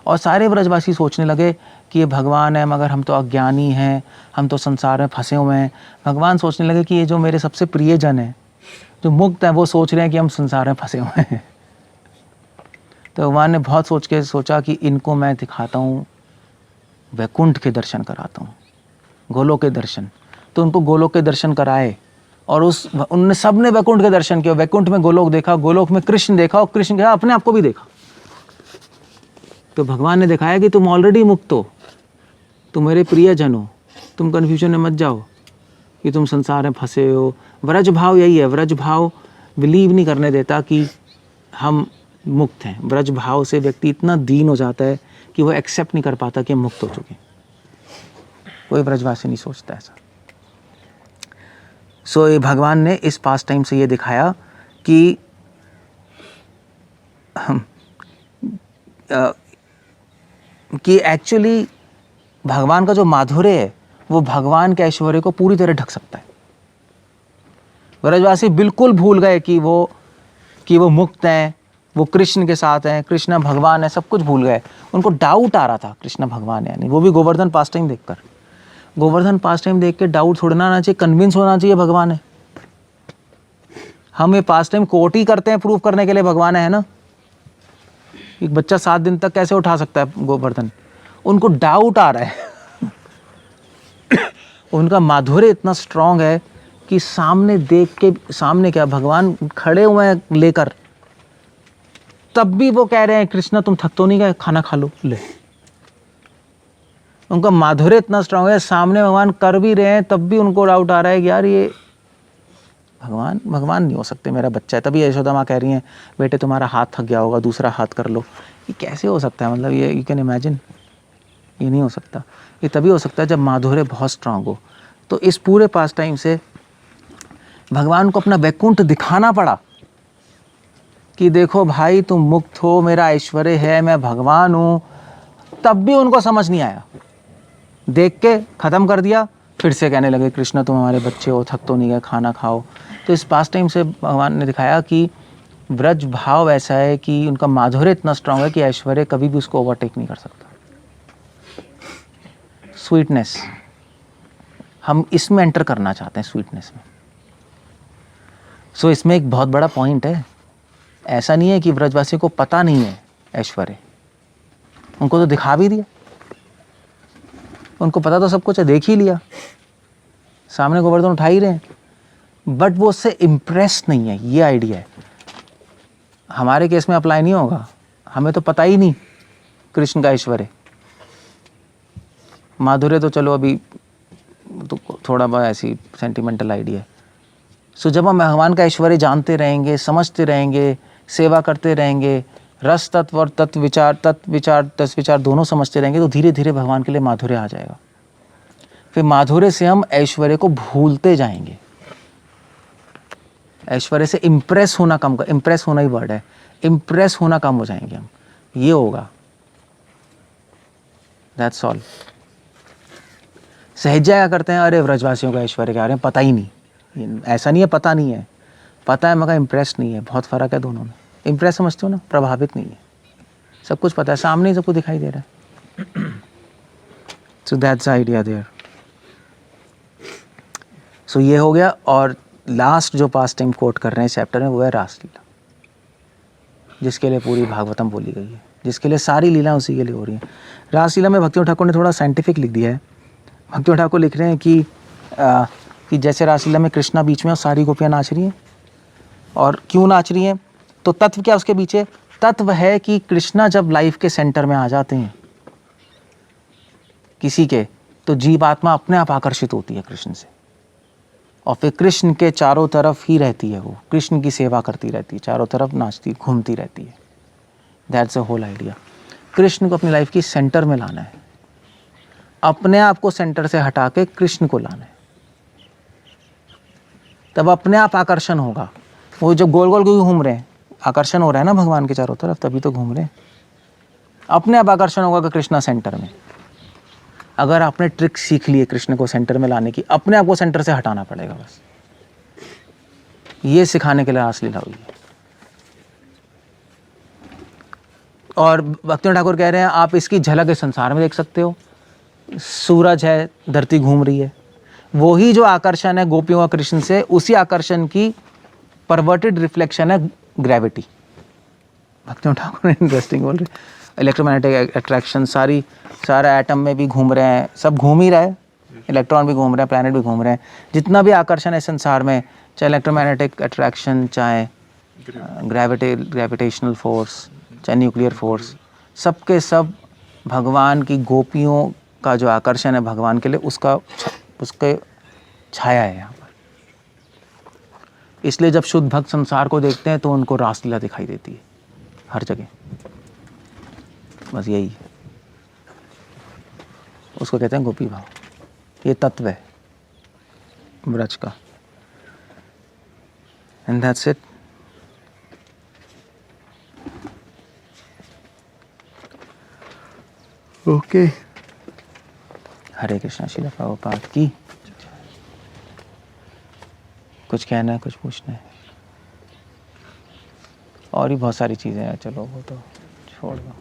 और सारे ब्रजवासी सोचने लगे कि ये भगवान है, मगर हम तो अज्ञानी हैं, हम तो संसार में फंसे हुए हैं। भगवान सोचने लगे कि ये जो मेरे सबसे प्रियजन हैं, जो मुक्त हैं, वो सोच रहे हैं कि हम संसार में फंसे हुए हैं। तो भगवान ने बहुत सोचा कि इनको मैं दिखाता हूँ, वैकुंठ के दर्शन कराता हूँ, गोलोक के दर्शन। तो उनको गोलोक के दर्शन कराए, और उनने सब ने वैकुंठ के दर्शन किया। वैकुंठ में गोलोक देखा, गोलोक में कृष्ण देखा, और कृष्ण देखा, अपने आप को भी देखा। तो भगवान ने दिखाया कि तुम ऑलरेडी मुक्त हो, तुम मेरे प्रियजन हो, तुम कन्फ्यूजन में मत जाओ कि तुम संसार में फंसे हो। व्रज भाव यही है, व्रज भाव बिलीव नहीं करने देता कि हम मुक्त हैं। व्रज भाव से व्यक्ति इतना दीन हो जाता है कि वो एक्सेप्ट नहीं कर पाता कि हम मुक्त हो चुके हैं। कोई ब्रजवासी नहीं सोचता ऐसा। सो ये भगवान ने इस पास टाइम से ये दिखाया कि एक्चुअली भगवान का जो माधुर्य है वो भगवान के ऐश्वर्य को पूरी तरह ढक सकता है। ब्रजवासी बिल्कुल भूल गए कि वो मुक्त हैं, वो कृष्ण के साथ हैं, कृष्ण भगवान है, सब कुछ भूल गए। उनको डाउट आ रहा था कृष्ण भगवान है, नहीं, वो भी गोवर्धन पास टाइम देखकर। गोवर्धन पास टाइम देख के डाउट छोड़ना आना चाहिए, कन्विंस होना चाहिए भगवान है। हम ये पास टाइम कोर्ट ही करते हैं प्रूफ करने के लिए भगवान है ना। एक बच्चा 7 दिन तक कैसे उठा सकता है गोवर्धन? उनको डाउट आ रहा है। उनका माधुर्य इतना स्ट्रांग है कि सामने देख के, सामने क्या भगवान खड़े हुए हैं लेकर, तब भी वो कह रहे हैं कृष्णा तुम थक तो नहीं गए, खाना खा लो, ले। उनका माधुर्य इतना स्ट्रांग है, सामने भगवान कर भी रहे हैं तब भी उनको डाउट आ रहा है कि यार ये भगवान नहीं हो सकते, मेरा बच्चा है। तभी यशोदा माँ कह रही हैं बेटे तुम्हारा हाथ थक गया होगा, दूसरा हाथ कर लो। ये कैसे हो सकता है? मतलब ये यू कैन इमेजिन, ये नहीं हो सकता। ये तभी हो सकता है जब माधुर्य बहुत स्ट्रांग हो। तो इस पूरे पास टाइम से भगवान को अपना वैकुंठ दिखाना पड़ा कि देखो भाई तुम मुक्त हो, मेरा ऐश्वर्य है, मैं भगवान हूँ। तब भी उनको समझ नहीं आया, देख के ख़त्म कर दिया। फिर से कहने लगे कृष्ण तुम हमारे बच्चे हो, थक तो नहीं गए, खाना खाओ। तो इस पास टाइम से भगवान ने दिखाया कि ब्रज भाव ऐसा है कि उनका माधुर्य इतना स्ट्रांग है कि ऐश्वर्य कभी भी उसको ओवरटेक नहीं कर सकता। स्वीटनेस, हम इसमें एंटर करना चाहते हैं, स्वीटनेस में। सो इसमें एक बहुत बड़ा पॉइंट है। ऐसा नहीं है कि ब्रजवासी को पता नहीं है ऐश्वर्य, उनको तो दिखा भी दिया, उनको पता तो सब कुछ है, देख ही लिया, सामने गोवर्धन उठा ही रहे हैं, बट वो उससे इम्प्रेस नहीं है। ये आइडिया है। हमारे केस में अप्लाई नहीं होगा, हमें तो पता ही नहीं कृष्ण का ऐश्वर्य। माधुर्य तो चलो अभी तो थोड़ा बहुत ऐसी सेंटिमेंटल आइडिया है। सो जब हम भगवान का ऐश्वर्य जानते रहेंगे, समझते रहेंगे, सेवा करते रहेंगे, रस तत्व और तत्व विचार दोनों समझते रहेंगे, तो धीरे धीरे भगवान के लिए माधुर्य आ जाएगा। फिर माधुर्य से हम ऐश्वर्य को भूलते जाएंगे। ऐश्वर्य से इम्प्रेस होना कम, इम्प्रेस होना ही वर्ड है, इम्प्रेस होना कम हो जाएंगे हम। ये होगा, दैट्स ऑल। सहजा क्या करते हैं, अरे व्रजवासियों का ऐश्वर्य क्या रहे हैं, पता ही नहीं। ऐसा नहीं है पता नहीं है, पता है मगर इम्प्रेस नहीं है, बहुत फ़र्क है दोनों में। इम्प्रेस समझते हो ना, प्रभावित नहीं है, सब कुछ पता है, सामने ही सब कुछ दिखाई दे रहा है। So that's idea there. So ये हो गया। और लास्ट जो पास टाइम कोट कर रहे हैं चैप्टर में वो है रासलीला, जिसके लिए पूरी भागवतम बोली गई है, जिसके लिए सारी लीला उसी के लिए हो रही है। रासलीला में भक्तियों ठाकुर ने थोड़ा साइंटिफिक लिख दिया है। भक्तियों ठाकुर लिख रहे हैं कि जैसे रासलीला में कृष्णा बीच में और सारी गोपियाँ नाच रही हैं, और क्यों नाच रही हैं, तो तत्व क्या उसके पीछे? तत्व है कि कृष्णा जब लाइफ के सेंटर में आ जाते हैं किसी के, तो जीवात्मा अपने आप आकर्षित होती है कृष्ण से, और फिर कृष्ण के चारों तरफ ही रहती है, वो कृष्ण की सेवा करती रहती है, चारों तरफ नाचती घूमती रहती है। That's a whole idea. Krishna को अपनी लाइफ की सेंटर में लाना है, अपने आप को सेंटर से हटा के कृष्ण को लाना है, तब अपने आप आकर्षण होगा। वो जब गोल गोल क्यों घूम रहे हैं, आकर्षण हो रहा है ना भगवान के चारों तरफ, तभी तो घूम रहे हैं। अपने आप आकर्षण होगा कि कृष्णा सेंटर में। अगर आपने ट्रिक सीख ली है कृष्ण को सेंटर में लाने की, अपने आप को सेंटर से हटाना पड़ेगा बस। ये सिखाने के लिए रासलीला हुई है। और भक्तियों ठाकुर कह रहे हैं आप इसकी झलक इस संसार में देख सकते हो। सूरज है, धरती घूम रही है, वही जो आकर्षण है गोपियों का कृष्ण से, उसी आकर्षण की परवर्टेड रिफ्लेक्शन है ग्रेविटी। भक्तियों ठाकुर इंटरेस्टिंग बोल रहे, इलेक्ट्रोमैग्नेटिक अट्रैक्शन सारा एटम में भी घूम रहे हैं, सब घूम ही रहा है, इलेक्ट्रॉन भी घूम रहे हैं, प्लैनेट भी घूम रहे हैं, जितना भी आकर्षण है संसार में, चाहे इलेक्ट्रोमैग्नेटिक अट्रैक्शन, चाहे ग्रेविटेशनल फोर्स, चाहे न्यूक्लियर फोर्स, सबके सब भगवान की गोपियों का जो आकर्षण है भगवान के लिए, उसके छाया है यहाँ पर। इसलिए जब शुद्ध भक्त संसार को देखते हैं तो उनको रासलीला दिखाई देती है हर जगह। बस यही है, उसको कहते हैं गोपी भाव। ये तत्व है ब्रज का। And that's it. ओके, हरे कृष्णा। श्रील प्रभुपाद की। कुछ कहना है, कुछ पूछना है? और भी बहुत सारी चीज़ें हैं, चलो वो तो छोड़ दो,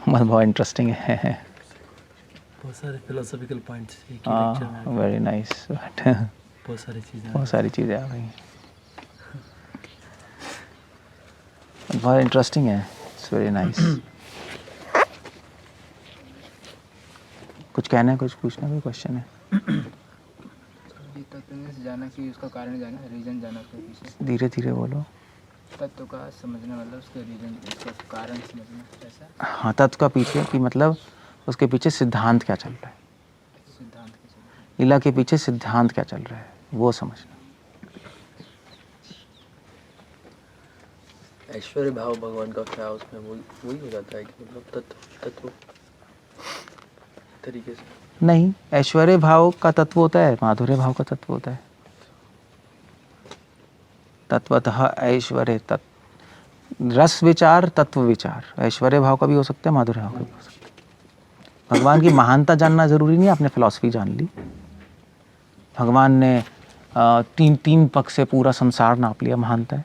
बहुत इंटरेस्टिंग है। बहुत सारे फिलोसॉफिकल पॉइंट्स एक ही लेक्चर में। हाँ, वेरी नाइस। बहुत सारी चीज़ें आ गई, बहुत इंटरेस्टिंग है। It's very nice. कुछ कहना है, कुछ पूछना, कोई क्वेश्चन है? तत्व से जाना कि उसका कारण जाना, रीजन जाना उसके पीछे। धीरे धीरे बोलो। तत्व का समझना मतलब उसके रीजन, उसका कारण समझना, ऐसा। हाँ, तत्व का पीछे कि मतलब उसके पीछे सिद्धांत क्या चल रहा है, सिद्धांत के चलते। लीला के पीछे सिद्धांत क्या चल रहा है, वो समझना। ऐश्वर्य भाव भगवान का क्या उसमें वही हो जाता है कि मतलब तत्व तरीके से नहीं, ऐश्वर्य भाव का तत्व होता है, माधुर्य भाव का तत्व होता है। तत्वतः ऐश्वर्य रस विचार, तत्व विचार, ऐश्वर्य भाव का भी हो सकता है, माधुर्य भाव का भी हो सकता है। भगवान की महानता जानना जरूरी नहीं, आपने फिलॉसफी जान ली। भगवान ने तीन पक्ष से पूरा संसार नाप लिया, महानता है।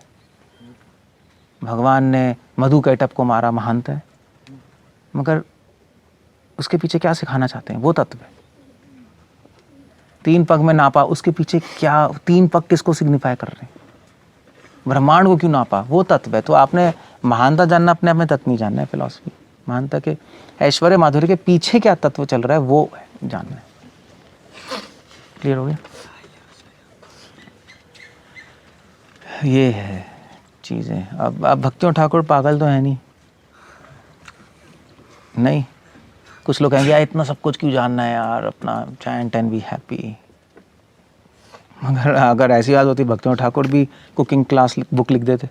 भगवान ने मधु कैटभ को मारा, महानता है। मगर उसके पीछे क्या सिखाना चाहते हैं, वो तत्व है। 3 पग में नापा, उसके पीछे क्या, 3 पग किसको सिग्निफाई कर रहे हैं, ब्रह्मांड को क्यों नापा, वो तत्व है। तो आपने महानता जानना, अपने आप में तत्व नहीं जानना है। फिलॉसफी महानता के, ऐश्वर्य माधुर्य के पीछे क्या तत्व चल रहा है वो जानना है। क्लियर हो गया? ये है चीज़ें। अब भक्तियों ठाकुर पागल तो है नहीं। कुछ लोग कहेंगे यार इतना सब कुछ क्यों जानना है यार, अपना चैंट एंड बी हैप्पी। मगर अगर ऐसी बात होती, भक्तियों ठाकुर भी कुकिंग क्लास बुक लिख देते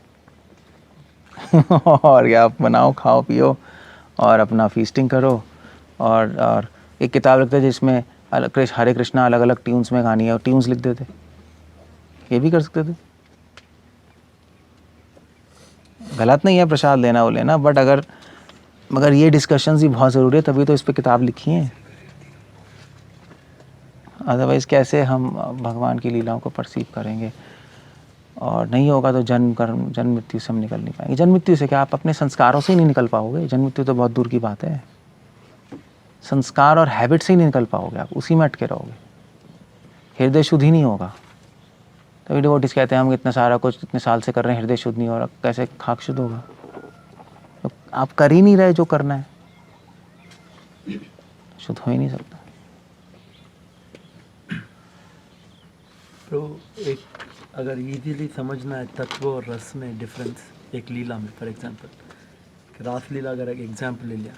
और क्या, आप बनाओ, खाओ, पियो और अपना फीस्टिंग करो। और एक किताब लिखते जिसमें हरे कृष्णा अलग अलग ट्यून्स में गानी है, और ट्यून्स लिख देते। ये भी कर सकते थे। गलत नहीं है प्रसाद लेना वो लेना, बट मगर ये डिस्कशंस भी बहुत ज़रूरी है, तभी तो इस पे किताब लिखी है। अदरवाइज़ कैसे हम भगवान की लीलाओं को परसीव करेंगे? और नहीं होगा तो जन्म मृत्यु से हम निकल नहीं पाएंगे। जन्म मृत्यु से क्या, आप अपने संस्कारों से ही नहीं निकल पाओगे। जन्म मृत्यु तो बहुत दूर की बात है। संस्कार और हैबिट से ही नहीं निकल पाओगे, आप उसी में अटके रहोगे, हृदय शुद्ध ही नहीं होगा। तभी डिवोटीज कहते हैं हम इतना सारा कुछ इतने साल से कर रहे हैं, हृदय शुद्ध नहीं हो रहा, कैसे खाक शुद्ध होगा? तो आप कर ही नहीं रहे जो करना है, शुद्ध हो ही नहीं सकता। तो एक अगर इजीली समझना है तत्व और रस में डिफरेंस, एक लीला में फॉर एग्जांपल रासलीला अगर एक एग्जांपल ले लिया,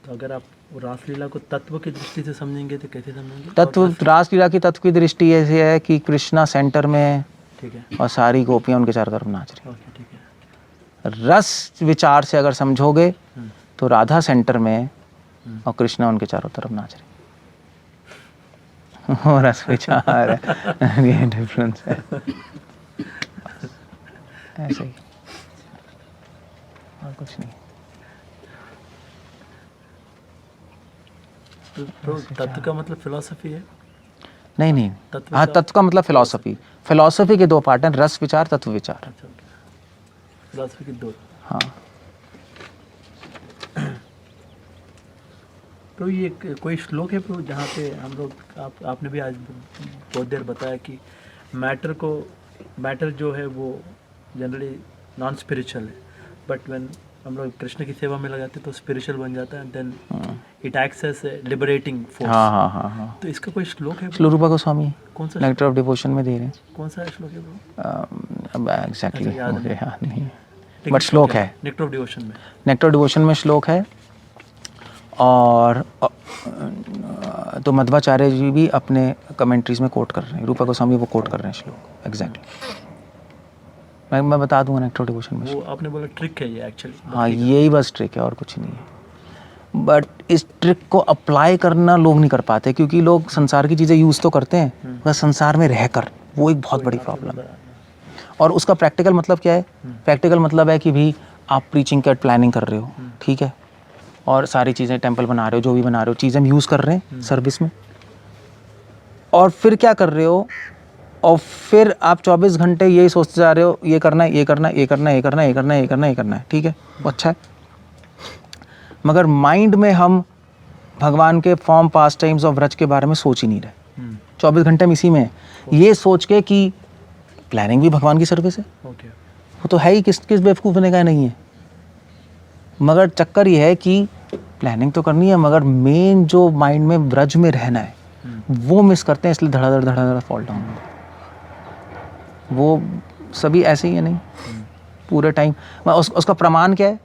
तो अगर आप रासलीला को तत्व की दृष्टि से समझेंगे तो कैसे समझेंगे? तत्व, रासलीला की तत्व की दृष्टि ऐसी है कि कृष्णा सेंटर में है, ठीक है, और सारी गोपियाँ उनके चारों तरफ नाच रही। ओके, ठीक है। रस विचार से अगर समझोगे तो राधा सेंटर में है और कृष्णा उनके चारों तरफ नाच रही। वो रस विचार है, ये डिफरेंस है, ऐसे ही, और कुछ नहीं। तो तत्व का मतलब फिलॉसफी है? नहीं नहीं, तत्व हाँ, का- तत्व का मतलब फिलॉसफी। फिलॉसफी के दो पार्ट हैं, रस विचार, तत्व विचार। अच्छा, फिलॉसफी की दो। हाँ, तो ये कोई श्लोक है प्रभु जहाँ पे हम लोग आपने भी आज बहुत देर बताया कि मैटर जो है वो जनरली नॉन स्पिरिचुअल है, बट व्हेन हम लोग कृष्ण की सेवा में लगाते हैं तो स्पिरिचुअल बन जाता है, and then it acts as a liberating force. हाँ, हाँ, हाँ, हाँ। तो इसका कोई श्लोक है? श्लोक रूपा गोस्वामी कौन सा नेक्टर ऑफ डिवोशन में दे रहे हैं। कौन सा श्लोक है प्रभु? अब एग्जैक्टली अच्छा, याद मुझे नहीं। याद नहीं, लेकिन बट श्लोक है, नेक्टर ऑफ डिवोशन में। नेक्टर डिवोशन में श्लोक है। और तो मध्वाचार्य जी भी अपने कमेंट्रीज में कोट कर रहे हैं, रूपा गोस्वामी वो कोट कर रहे हैं श्लोक एग्जैक्टली। मैं बता दूंगा नेक्टर डिवोशन में। वो आपने बोला ट्रिक है ये एक्चुअली। हाँ, यही बस ट्रिक है और कुछ नहीं है। बट इस ट्रिक को अप्लाई करना लोग नहीं कर पाते, क्योंकि लोग संसार की चीज़ें यूज़ तो करते हैं, बस संसार में रहकर, वो एक बहुत बड़ी प्रॉब्लम है। और उसका प्रैक्टिकल मतलब क्या है? प्रैक्टिकल मतलब है कि भी आप प्रीचिंग का प्लानिंग कर रहे हो, ठीक है, और सारी चीज़ें टेंपल बना रहे हो, जो भी बना रहे हो, चीज़ें हम यूज़ कर रहे हैं सर्विस में, और फिर क्या कर रहे हो, और फिर आप 24 घंटे यही सोचते जा रहे हो, ये करना है, ये करना है, ये करना है, ये करना है, ये करना है, ये करना है, ये करना है, ठीक है, वो अच्छा है। मगर माइंड में हम भगवान के फॉर्म, पास टाइम्स और व्रज के बारे में सोच ही नहीं रहे। 24 घंटे में इसी में है, ये सोच के कि प्लानिंग भी भगवान की सर्विस है, ओके, वो तो है ही, किस बेवकूफ़ ने कहा नहीं है। मगर चक्कर ये है कि प्लानिंग तो करनी है, मगर मेन जो माइंड में व्रज में रहना है वो मिस करते हैं, इसलिए धड़ाधड़ फॉल डाउन होता है। वो सभी ऐसे ही है नहीं पूरे टाइम। उसका प्रमाण क्या है?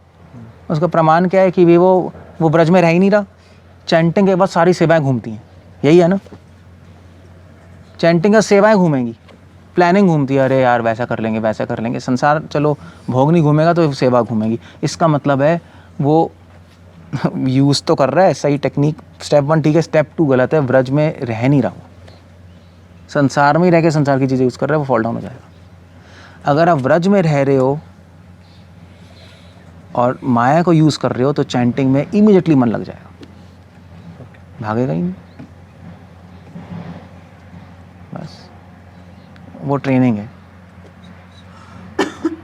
उसका प्रमाण क्या है कि भी वो ब्रज में रह ही नहीं रहा, चैंटिंग के बाद सारी सेवाएं घूमती हैं, यही है ना। चैंटिंग का सेवाएं घूमेंगी, प्लानिंग घूमती है, अरे यार वैसा कर लेंगे, वैसा कर लेंगे। संसार चलो भोग नहीं घूमेगा तो सेवा घूमेगी। इसका मतलब है वो यूज़ तो कर रहा है सही टेक्निक, स्टेप 1 ठीक है, स्टेप 2 गलत है, व्रज में रह नहीं रहा, संसार में ही रह के संसार की चीज़ें यूज़ कर रहा है, वो फॉल डाउन हो जाएगा। अगर आप व्रज में रह रहे हो और माया को यूज़ कर रहे हो तो चैंटिंग में इमीडिएटली मन लग जाएगा, भागेगा ही नहीं। बस वो ट्रेनिंग है,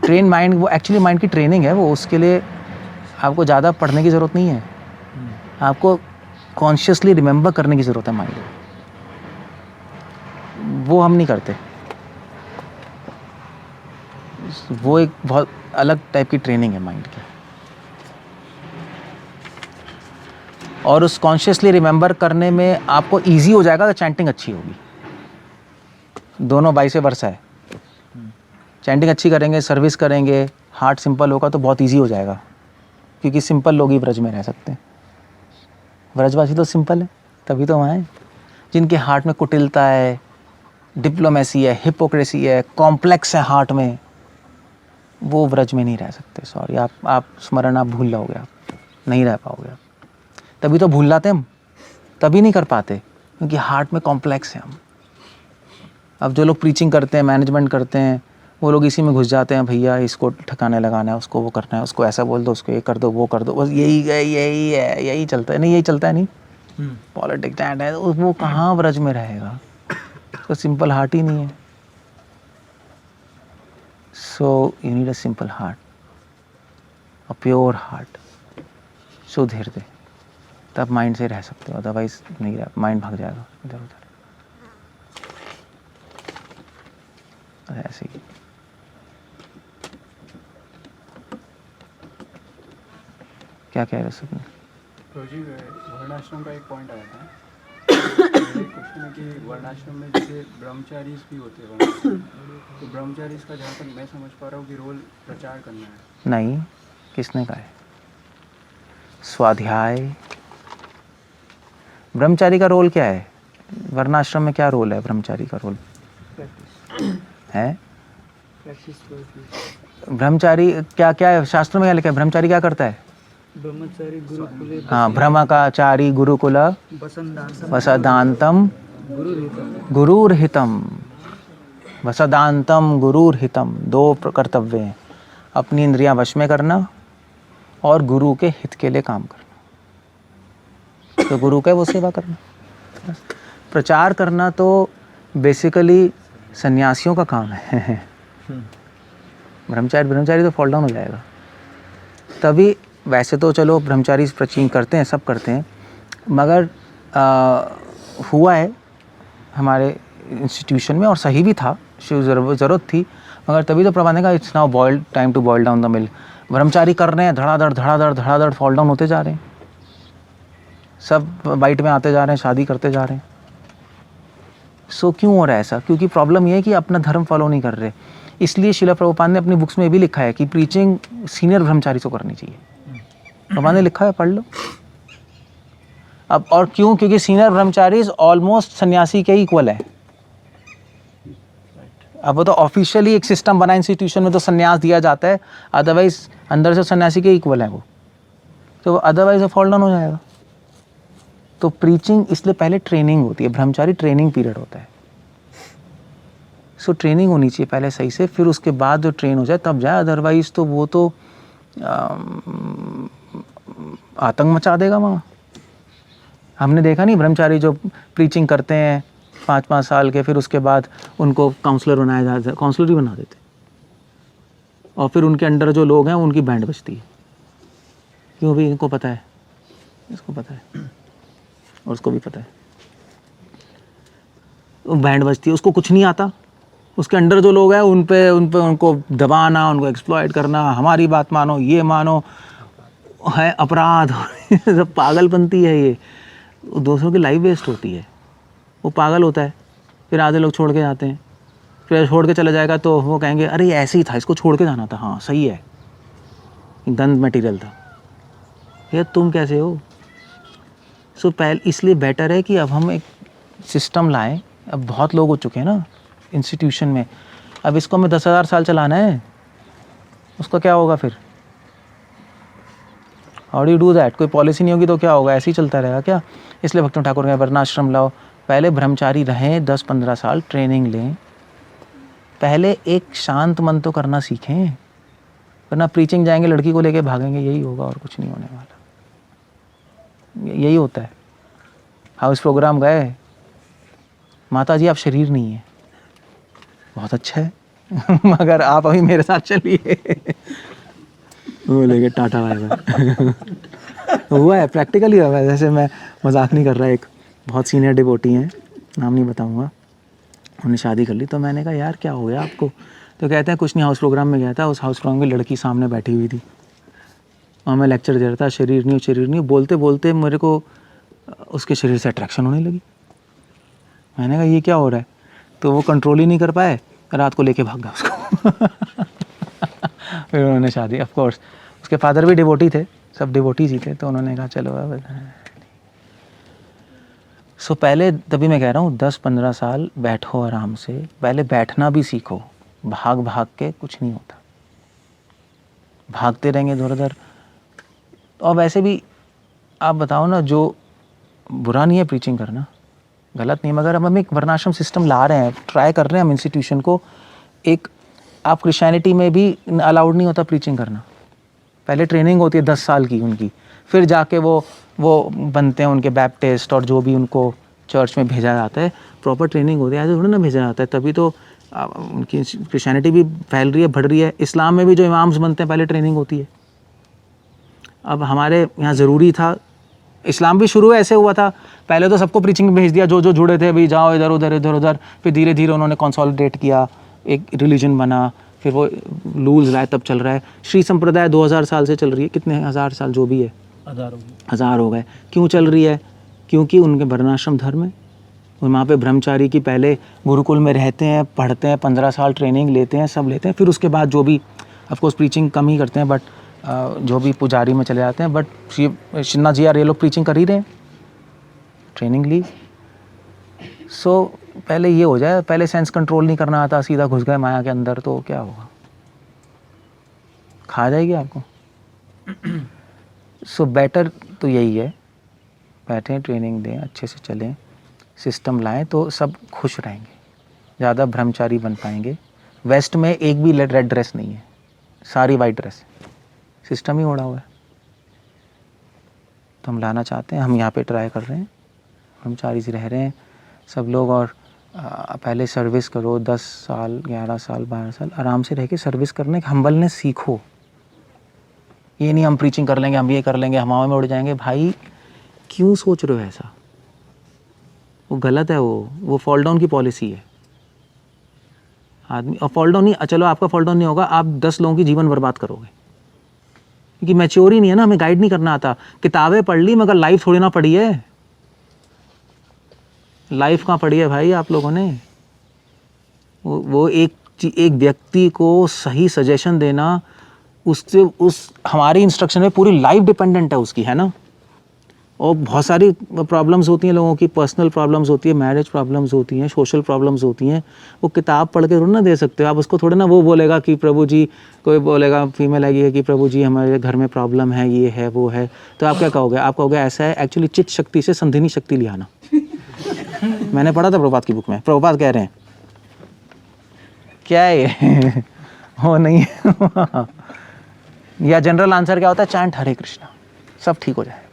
ट्रेन माइंड, वो एक्चुअली माइंड की ट्रेनिंग है वो। उसके लिए आपको ज़्यादा पढ़ने की ज़रूरत नहीं है, आपको कॉन्शियसली रिमेंबर करने की ज़रूरत है माइंड, वो हम नहीं करते। वो एक बहुत अलग टाइप की ट्रेनिंग है माइंड की। और उस कॉन्शियसली रिमेंबर करने में आपको इजी हो जाएगा तो चैंटिंग अच्छी होगी। दोनों वाइस वर्सा है, चैंटिंग अच्छी करेंगे, सर्विस करेंगे, हार्ट सिंपल होगा तो बहुत इजी हो जाएगा, क्योंकि सिंपल लोग ही व्रज में रह सकते हैं। व्रजवासी तो सिंपल है, तभी तो वहाँ हैं। जिनके हार्ट में कुटिलता है, डिप्लोमेसी है, हिपोक्रेसी है, कॉम्प्लेक्स है हार्ट में, वो व्रज में नहीं रह सकते। सॉरी, आप स्मरण आप भूल जाओगे, आप नहीं रह पाओगे। आप तभी तो भूल जाते हम, तभी नहीं कर पाते, क्योंकि हार्ट में कॉम्प्लेक्स है हम। अब जो लोग प्रीचिंग करते हैं, मैनेजमेंट करते हैं, वो लोग इसी में घुस जाते हैं, भैया इसको ठिकाने लगाना है, उसको वो करना है, उसको ऐसा बोल दो, उसको ये कर दो, वो कर दो, बस यही है, यही चलता है। नहीं, यही चलता है नहीं, पॉलिटिक्स है, वो कहाँ व्रज में रहेगा। उसका सिंपल हार्ट ही नहीं है. So you need a simple heart, a pure heart, शुद्ध हृदय, तब माइंड से रह सकते हो. अदरवाइज नहीं रह, माइंड भाग जाएगा इधर उधर. ऐसे ही. क्या कह रहे सपने? जी वर्णाश्रम का एक पॉइंट आया था. मेरा एक क्वेश्चन है कि वर्णाश्रम में जैसे ब्रह्मचारीज भी होते हैं वर्णाश्रम, तो ब्रह्मचारीज का जहाँ तक मैं समझ पा रहा हूँ कि रोल प्रचार करना है. नहीं, किसने कहा है? स्वाध्याय. ब्रह्मचारी का रोल क्या है? वर्णाश्रम में क्या रोल है ब्रह्मचारी का रोल है? ब्रह्मचारी क्या क्या है शास्त्र में क्या लिखा है? ब्रह्मचारी क्या करता है? ब्रह्मचारी गुरुकुले हाँ, ब्रह्मचारी गुरुकुल वसदांतम गुरुर्हितम. वसदांतम गुरुर्हितम, दो कर्तव्य हैं. अपनी इंद्रियां वश में करना और गुरु के हित के लिए काम करना. तो गुरु का वो सेवा करना. प्रचार करना तो बेसिकली सन्यासियों का काम है. ब्रह्मचारी तो फॉल डाउन हो जाएगा. तभी वैसे तो चलो ब्रह्मचारी प्रचीन करते हैं, सब करते हैं, मगर हुआ है हमारे इंस्टीट्यूशन में और सही भी था, ज़रूरत थी, मगर तभी तो प्रबंधक का it's now boiled time to boil down the mill. ब्रह्मचारी कर रहे हैं, धड़ाधड़ फॉल डाउन होते जा रहे हैं. सब बाइट में आते जा रहे हैं, शादी करते जा रहे हैं. सो क्यों हो रहा है ऐसा? क्योंकि प्रॉब्लम ये है कि अपना धर्म फॉलो नहीं कर रहे. इसलिए शिला प्रभुपाद ने अपनी बुक्स में भी लिखा है कि प्रीचिंग सीनियर ब्रह्मचारी को करनी चाहिए. प्रभुपाद ने लिखा है, पढ़ लो. अब और क्यों? क्योंकि सीनियर ब्रह्मचारी ऑलमोस्ट सन्यासी के इक्वल है. अब वो तो ऑफिशियली एक सिस्टम बना इंस्टीट्यूशन में तो सन्यास दिया जाता है, अदरवाइज अंदर से सन्यासी के इक्वल है वो. तो अदरवाइज वो फॉल डाउन हो जाएगा. तो प्रीचिंग इसलिए पहले ट्रेनिंग होती है. ब्रह्मचारी ट्रेनिंग पीरियड होता है. सो ट्रेनिंग होनी चाहिए पहले सही से, फिर उसके बाद जो ट्रेन हो जाए तब जाए. अदरवाइज तो वो तो आतंक मचा देगा वहाँ. हमने देखा नहीं ब्रह्मचारी जो प्रीचिंग करते हैं 5-5 साल के, फिर उसके बाद उनको काउंसलर बनाया जाता है, काउंसलर ही बना देते, और फिर उनके अंडर जो लोग हैं उनकी बैंड बजती है. क्यों? भी इनको पता है, इसको पता है और उसको भी पता है. बैंड बजती है, उसको कुछ नहीं आता. उसके अंडर जो लोग हैं उन पे उनको दबाना, उनको एक्सप्लॉइट करना, हमारी बात मानो, ये मानो, है अपराध. सब पागलपंती है ये. दूसरों की लाइफ वेस्ट होती है. वो पागल होता है, फिर आधे लोग छोड़ के जाते हैं. फिर छोड़ के चला जाएगा तो वो कहेंगे अरे ऐसे ही था, इसको छोड़ के जाना था. हाँ सही है, गंद मटेरियल था. यार तुम कैसे हो? सो पहले इसलिए बेटर है कि अब हम एक सिस्टम लाएं. अब बहुत लोग हो चुके हैं ना इंस्टीट्यूशन में. अब इसको हमें 10,000 साल चलाना है, उसका क्या होगा फिर? How do you do that? कोई पॉलिसी नहीं होगी तो क्या होगा? ऐसे ही चलता रहेगा क्या? इसलिए भक्तों ठाकुर के वर्णाश्रम लाओ. पहले ब्रह्मचारी रहें 10-15 साल, ट्रेनिंग लें. पहले एक शांत मन तो करना सीखें, वरना प्रीचिंग जाएंगे लड़की को लेके भागेंगे. यही होगा और कुछ नहीं होने वाला. यही होता है. हाउस प्रोग्राम गए, माता जी आप शरीर नहीं है. बहुत अच्छा है मगर आप अभी मेरे साथ चलिए. वो लेके टाटा बाय बाय. हुआ है, प्रैक्टिकली हुआ है. जैसे मैं मजाक नहीं कर रहा. एक बहुत सीनियर डिवोटी हैं, नाम नहीं बताऊंगा, उन्होंने शादी कर ली. तो मैंने कहा यार क्या हो गया आपको? तो कहते हैं कुछ नहीं, हाउस प्रोग्राम में गया था, उस हाउस प्रोग्राम में लड़की सामने बैठी हुई थी और मैं लेक्चर दे रहा था, शरीर नहीं. बोलते बोलते मेरे को उसके शरीर से अट्रैक्शन होने लगी. मैंने कहा ये क्या हो रहा है? तो वो कंट्रोल ही नहीं कर पाए, रात को लेके भाग गया उसको. फिर उन्होंने शादी. ऑफ कोर्स उसके फादर भी डिवोटी थे, सब डिवोटीज ही थे, तो उन्होंने कहा चलो अब. सो पहले तभी मैं कह रहा हूँ 10-15 साल बैठो आराम से. पहले बैठना भी सीखो. भाग भाग के कुछ नहीं होता. भागते रहेंगे इधर उधर. और वैसे भी आप बताओ ना, जो बुरा नहीं है प्रीचिंग करना, गलत नहीं, मगर अब हम एक वर्णाश्रम सिस्टम ला रहे हैं, ट्राई कर रहे हैं हम इंस्टीट्यूशन को. एक आप क्रिश्चियनिटी में भी अलाउड नहीं होता प्रीचिंग करना. पहले ट्रेनिंग होती है 10 साल की उनकी, फिर जाके वो बनते हैं उनके बैप्टिस्ट और जो भी उनको चर्च में भेजा जाता है, प्रॉपर ट्रेनिंग होती है, ऐसे थोड़ी ना भेजा जाता है। तभी तो उनकी क्रिश्चियनिटी भी फैल रही है, बढ़ रही है। इस्लाम में भी जो इमाम्स बनते हैं पहले ट्रेनिंग होती है। अब हमारे यहाँ ज़रूरी था, इस्लाम भी शुरू ऐसे हुआ था, पहले तो सबको प्रीचिंग भेज दिया, जो जो जुड़े थे भाई जाओ इधर उधर इधर उधर। फिर धीरे धीरे उन्होंने कंसोलिडेट किया, एक रिलीजन बना, फिर वो रूल्स लाए, तब चल रहा है। श्री संप्रदाय 2000 साल से चल रही है, कितने हज़ार साल जो भी है, हज़ार हो गए। क्यों चल रही है? क्योंकि उनके वर्णाश्रम धर्म है, और वहाँ पे ब्रह्मचारी की पहले गुरुकुल में रहते हैं, पढ़ते हैं, 15 साल ट्रेनिंग लेते हैं, सब लेते हैं। फिर उसके बाद जो भी ऑफकोर्स प्रीचिंग कम ही करते हैं, बट जो भी पुजारी में चले जाते हैं। बट शिन्ना जी यार ये लोग प्रीचिंग कर ही रहे हैं, ट्रेनिंग ली। सो पहले ये हो जाए, पहले सेंस कंट्रोल नहीं करना आता, सीधा घुस गए माया के अंदर, तो क्या होगा, खा जाएगी आपको। सो बेटर तो यही है, बैठें, ट्रेनिंग दें, अच्छे से चलें, सिस्टम लाएं, तो सब खुश रहेंगे, ज़्यादा ब्रह्मचारी बन पाएंगे। वेस्ट में एक भी रेड ड्रेस नहीं है, सारी वाइट ड्रेस, सिस्टम ही उड़ा हुआ है। तो हम लाना चाहते हैं, हम यहाँ पे ट्राई कर रहे हैं, ब्रह्मचारी से रह रहे हैं सब लोग। और पहले सर्विस करो, 10 साल 11 साल 12 साल आराम से रह के सर्विस करने की हम्बलनेस सीखो। ये नहीं हम प्रीचिंग कर लेंगे, हम ये कर लेंगे, हम हवा में उड़ जाएंगे। भाई क्यों सोच रहे हो ऐसा? वो गलत है, वो फॉल डाउन की पॉलिसी है। आदमी और फॉल डाउन नहीं, चलो आपका फॉल डाउन नहीं होगा, आप 10 लोगों की जीवन बर्बाद करोगे, क्योंकि मैच्योर ही नहीं है ना, हमें गाइड नहीं करना आता। किताबें पढ़ ली मगर लाइफ थोड़ी ना पढ़ी है। लाइफ कहाँ पढ़ी है भाई आप लोगों ने? वो एक व्यक्ति को सही सजेशन देना, उससे हमारी इंस्ट्रक्शन में पूरी लाइफ डिपेंडेंट है उसकी, है ना। और बहुत सारी प्रॉब्लम्स होती हैं लोगों की, पर्सनल प्रॉब्लम्स होती है, मैरिज प्रॉब्लम्स होती हैं, सोशल प्रॉब्लम्स होती हैं। वो किताब पढ़ के थोड़ा ना दे सकते हो आप उसको। थोड़ा ना वो बोलेगा कि प्रभु जी, कोई बोलेगा फीमेल है कि प्रभु जी हमारे घर में प्रॉब्लम है, ये है वो है, तो आप क्या कहोगे? आप कहोगे ऐसा है, एक्चुअली चित्त शक्ति से संधिनी शक्ति ले आना। मैंने पढ़ा था प्रभुपाद की बुक में, प्रभुपाद कह रहे हैं क्या है ये हो नहीं या जनरल आंसर क्या होता है? चैंट हरे कृष्णा, सब ठीक हो जाएगा।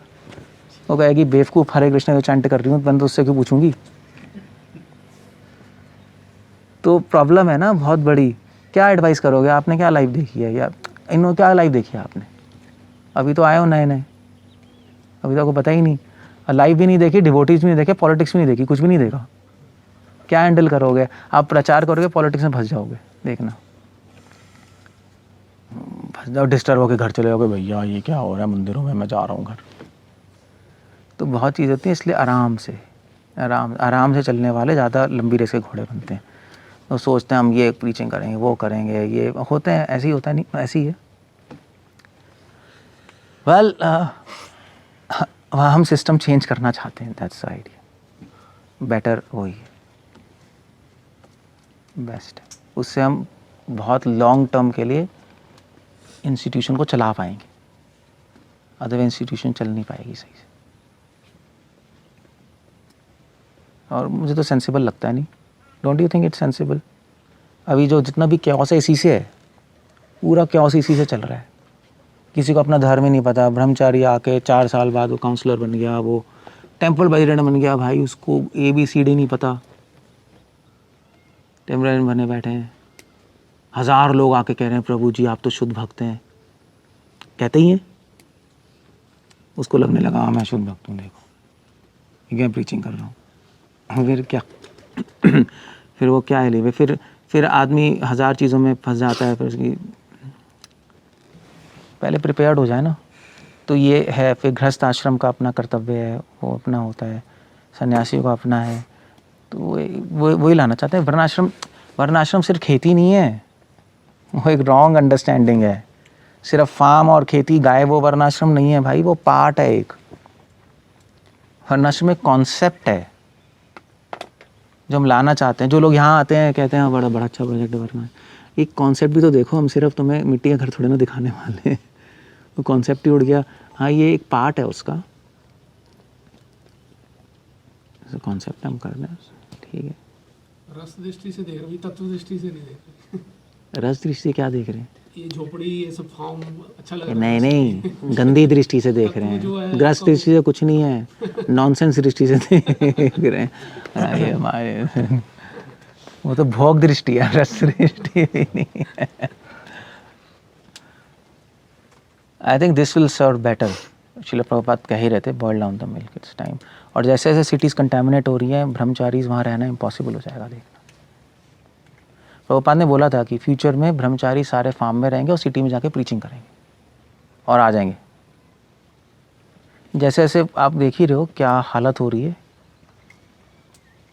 वो कहेगी बेवकूफ़, हरे कृष्णा जो चैंट कर रही हूँ, मैं तो उससे क्यों पूछूंगी? तो प्रॉब्लम है ना बहुत बड़ी। क्या एडवाइस करोगे? आपने क्या लाइफ देखी है, या इन्होंने क्या लाइफ देखी है आपने? अभी तो आए हो नए नए, अभी तो आपको पता ही नहीं। लाइफ भी नहीं देखी, डिवोटीज भी नहीं देखे, पॉलिटिक्स भी नहीं देखी, कुछ भी नहीं देखा। क्या हैंडल करोगे? आप प्रचार करोगे, पॉलिटिक्स में फंस जाओगे, देखना। फंस जाओ, डिस्टर्ब होकर घर चले जाओगे, भैया ये क्या हो रहा है मंदिरों में, मैं जा रहा हूँ घर। तो बहुत चीज़ होती है, इसलिए आराम से चलने वाले ज़्यादा लंबी रेस के घोड़े बनते हैं। तो सोचते हैं हम ये प्रीचिंग करेंगे, वो करेंगे, ये होते हैं, ऐसे ही होता है, नहीं ऐसे ही है। वेल हम सिस्टम चेंज करना चाहते हैं, दैट्स द आइडिया। बेटर वही है, बेस्ट है। उससे हम बहुत लॉन्ग टर्म के लिए इंस्टीट्यूशन को चला पाएंगे, अदरवाइज इंस्टीट्यूशन चल नहीं पाएगी सही से। और मुझे तो सेंसिबल लगता है, नहीं, don't you think it's sensible? अभी जो जितना भी क्योस है इसी से है, पूरा क्योस इसी से चल रहा है। किसी को अपना धर्म ही नहीं पता, ब्रह्मचारी आके 4 साल बाद वो काउंसलर बन गया, वो टेम्पल प्रेसिडेंट बन गया, भाई उसको ABCD नहीं पता, टेम्पल बने बैठे हैं। 1000 लोग आके कह रहे हैं प्रभु जी आप तो शुद्ध भक्त हैं, कहते ही हैं। उसको लगने लगा हाँ मैं शुद्ध भक्त हूँ, देखो ये प्रीचिंग कर रहा हूँ। फिर क्या फिर वो क्या है लिए, फिर आदमी 1000 चीज़ों में फंस जाता है। फिर उसकी पहले प्रिपेयर्ड हो जाए ना, तो ये है। फिर गृहस्थ आश्रम का अपना कर्तव्य है, वो अपना होता है, सन्यासियों का अपना है, तो वही लाना चाहते हैं। वर्णाश्रम सिर्फ खेती नहीं है, वो एक रॉन्ग अंडरस्टैंडिंग है। सिर्फ फार्म और खेती, गाय, वो वर्णाश्रम नहीं है भाई, वो पार्ट है एक। वर्णाश्रम एक कॉन्सेप्ट है जो हम लाना चाहते हैं। जो लोग यहाँ आते हैं कहते हैं बड़ा अच्छा प्रोजेक्ट है वर्णा, एक कॉन्सेप्ट भी तो देखो। हम सिर्फ तुम्हें मिट्टी का घर थोड़े ना दिखाने वाले हैं, वो कॉन्सेप्ट ही उड़ गया। हाँ ये एक पार्ट है उसका, कॉन्सेप्ट हम कर रहे हैं, ठीक है। रस दृष्टि से देख रहे, तत्व दृष्टि से नहीं देख रहे। रस दृष्टि क्या देख रहे हैं? ये झोपड़ी ये सब फॉर्म अच्छा लग रहा नहीं है। नहीं, गंदी दृष्टि से देख रहे जो है हैं। ग्रस्त दृष्टि से कुछ नहीं है, नॉनसेंस दृष्टि से देख रहे हैं। ये हमारे वो तो भोग दृष्टि है, रस दृष्टि भी नहीं है। I think this will serve better. Srila Prabhupada कह ही रहते, boil down the milk, it's time. और जैसे जैसे सिटीज़ कंटेमिनेट हो रही हैं, ब्रह्मचारीज वहाँ रहना इम्पॉसिबल हो जाएगा। देखना, प्रभुपाद ने बोला था कि फ्यूचर में ब्रह्मचारी सारे फार्म में रहेंगे और सिटी में जाके प्रीचिंग करेंगे और आ जाएंगे। जैसे जैसे आप देख ही रहे हो क्या हालत हो रही है,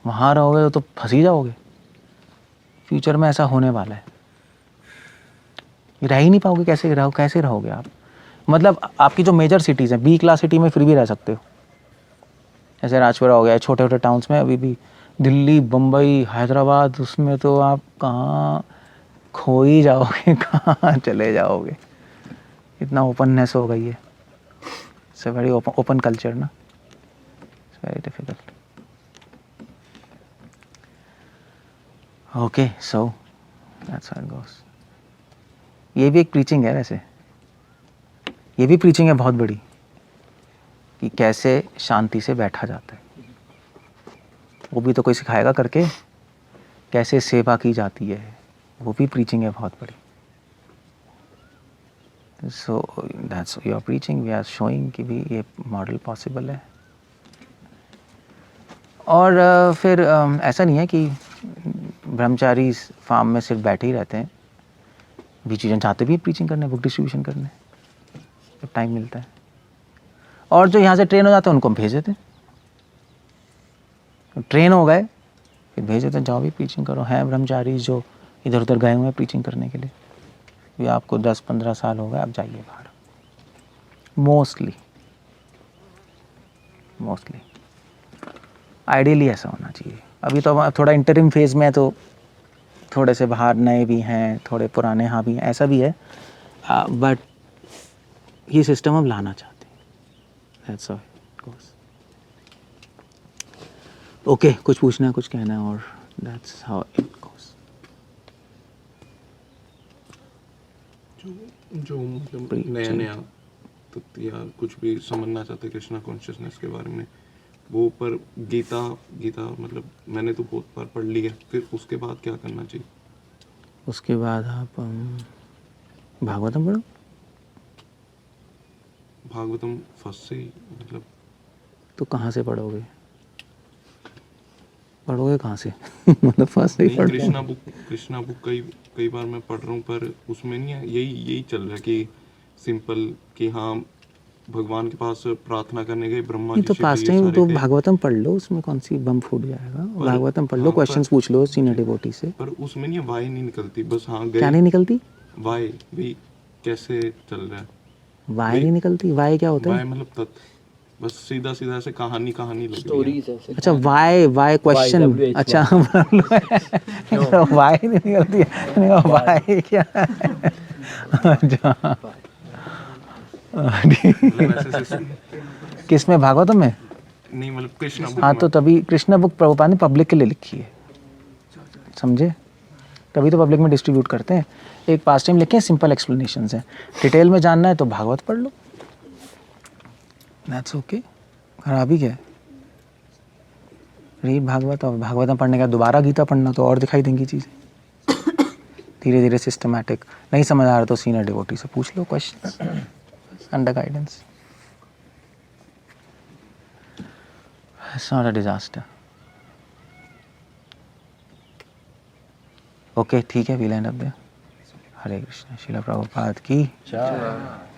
वहाँ रहोगे तो फंस ही जाओगे। फ्यूचर में ऐसा होने वाला है, रह ही नहीं पाओगे। कैसे रहोगे आप? मतलब आपकी जो मेजर सिटीज़ हैं, बी क्लास सिटी में फिर भी रह सकते हो, जैसे राजपुरा हो गया, छोटे छोटे टाउन्स में। अभी भी दिल्ली, बम्बई, हैदराबाद, उसमें तो आप कहाँ खो ही जाओगे, कहाँ चले जाओगे। इतना ओपननेस हो गई है, it's a very open culture ना, it's very difficult. Okay, so that's how it goes. ये भी एक प्रीचिंग है वैसे, ये भी प्रीचिंग है बहुत बड़ी, कि कैसे शांति से बैठा जाता है। वो भी तो कोई सिखाएगा करके, कैसे सेवा की जाती है, वो भी प्रीचिंग है बहुत बड़ी। So that's your preaching, we are showing कि भी ये मॉडल पॉसिबल है। और फिर ऐसा नहीं है कि ब्रह्मचारी फार्म में सिर्फ बैठे ही रहते हैं, बीच जन चाहते भी प्रीचिंग करने, बुक डिस्ट्रीब्यूशन करने, जब टाइम मिलता है। और जो यहाँ से ट्रेन हो जाते हैं उनको हम भेज देते हैं, ट्रेन हो गए फिर भेज देते हैं, जाओ भी प्रीचिंग करो। हैं ब्रह्मचारी जो इधर उधर गए हुए हैं प्रीचिंग करने के लिए, भी आपको 10-15 साल हो गए, आप जाइए बाहर। मोस्टली आइडियली ऐसा होना चाहिए। अभी तो थोड़ा इंटरिम फेज में है, तो थोड़े से बाहर नए भी हैं, थोड़े पुराने हाँ भी हैं, ऐसा भी है। बट ये सिस्टम हम लाना चाहते हैं, that's how it goes. Okay, कुछ पूछना है, कुछ कहना है, और दैट्स हाउ इट गोस। जो मतलब नया नया तो या कुछ भी समझना चाहते कृष्णा कॉन्शियसनेस के बारे में, वो पर गीता मतलब मैंने तो बहुत बार पढ़ ली है, फिर उसके बाद क्या करना चाहिए? उसके बाद आप भागवतम पढ़ो। भागवतम फर्स्ट से ही मतलब तो कहाँ से पढ़ोगे कहाँ से? मतलब फर्स्ट से ही पढ़। कृष्णा बुक कई बार मैं पढ़ रहा हूँ, पर उसमें नहीं है, यही चल रहा है कि सिंपल कि हाँ भगवान के पास प्रार्थना करने गए, ब्रह्मा नहीं जी तो शिव पास जी टाइम सारे तो गए। भागवतम पढ़ लो, उसमें कौन सी बम फूट जाएगा। भागवतम पढ़ लो, हाँ, क्वेश्चंस पूछ लो सीनियर डिवोटी से। पर उसमें नहीं वाई नहीं निकलती, बस हाँ गए। क्या नहीं निकलती? वाई भी कैसे चल रहा है, वाई नहीं निकलती। वाई क्या होता वाई है? मतलब तत्व, बस सीधा ऐसे कहानी लग रही है। स्टोरीज ऐसे। अच्छा, वाई क्वेश्चन। WH अच्छा, वाई नहीं निकलती है, वाई क्या है? अच्छा, मतलब ऐसे किस में? भागवतम में? नहीं, मतलब कृष्णा बुक हाँ, में। तो तभी कृष्णा बुक प्रभुपाद ने पब्लिक के लिए लिखी है, समझे? तभी तो पब्लिक में डिस्ट्रीब्यूट करते हैं। एक पास टाइम लिखे हैं, सिंपल एक्सप्लेनेशंस हैं। डिटेल में जानना है तो भागवत पढ़ लो, दैट्स ओके। खराब ही क्या है, रीड भागवत। और भागवतम पढ़ने के बाद दोबारा गीता पढ़ना, तो और दिखाई देंगी चीज़ें धीरे धीरे सिस्टमैटिक। नहीं समझ आ रहा तो सीनियर डिवोटी से पूछ लो questions under guidance. It's not a disaster. Okay, ठीक है, we'll end up there. Hare Krishna. Srila Prabhupada की जय।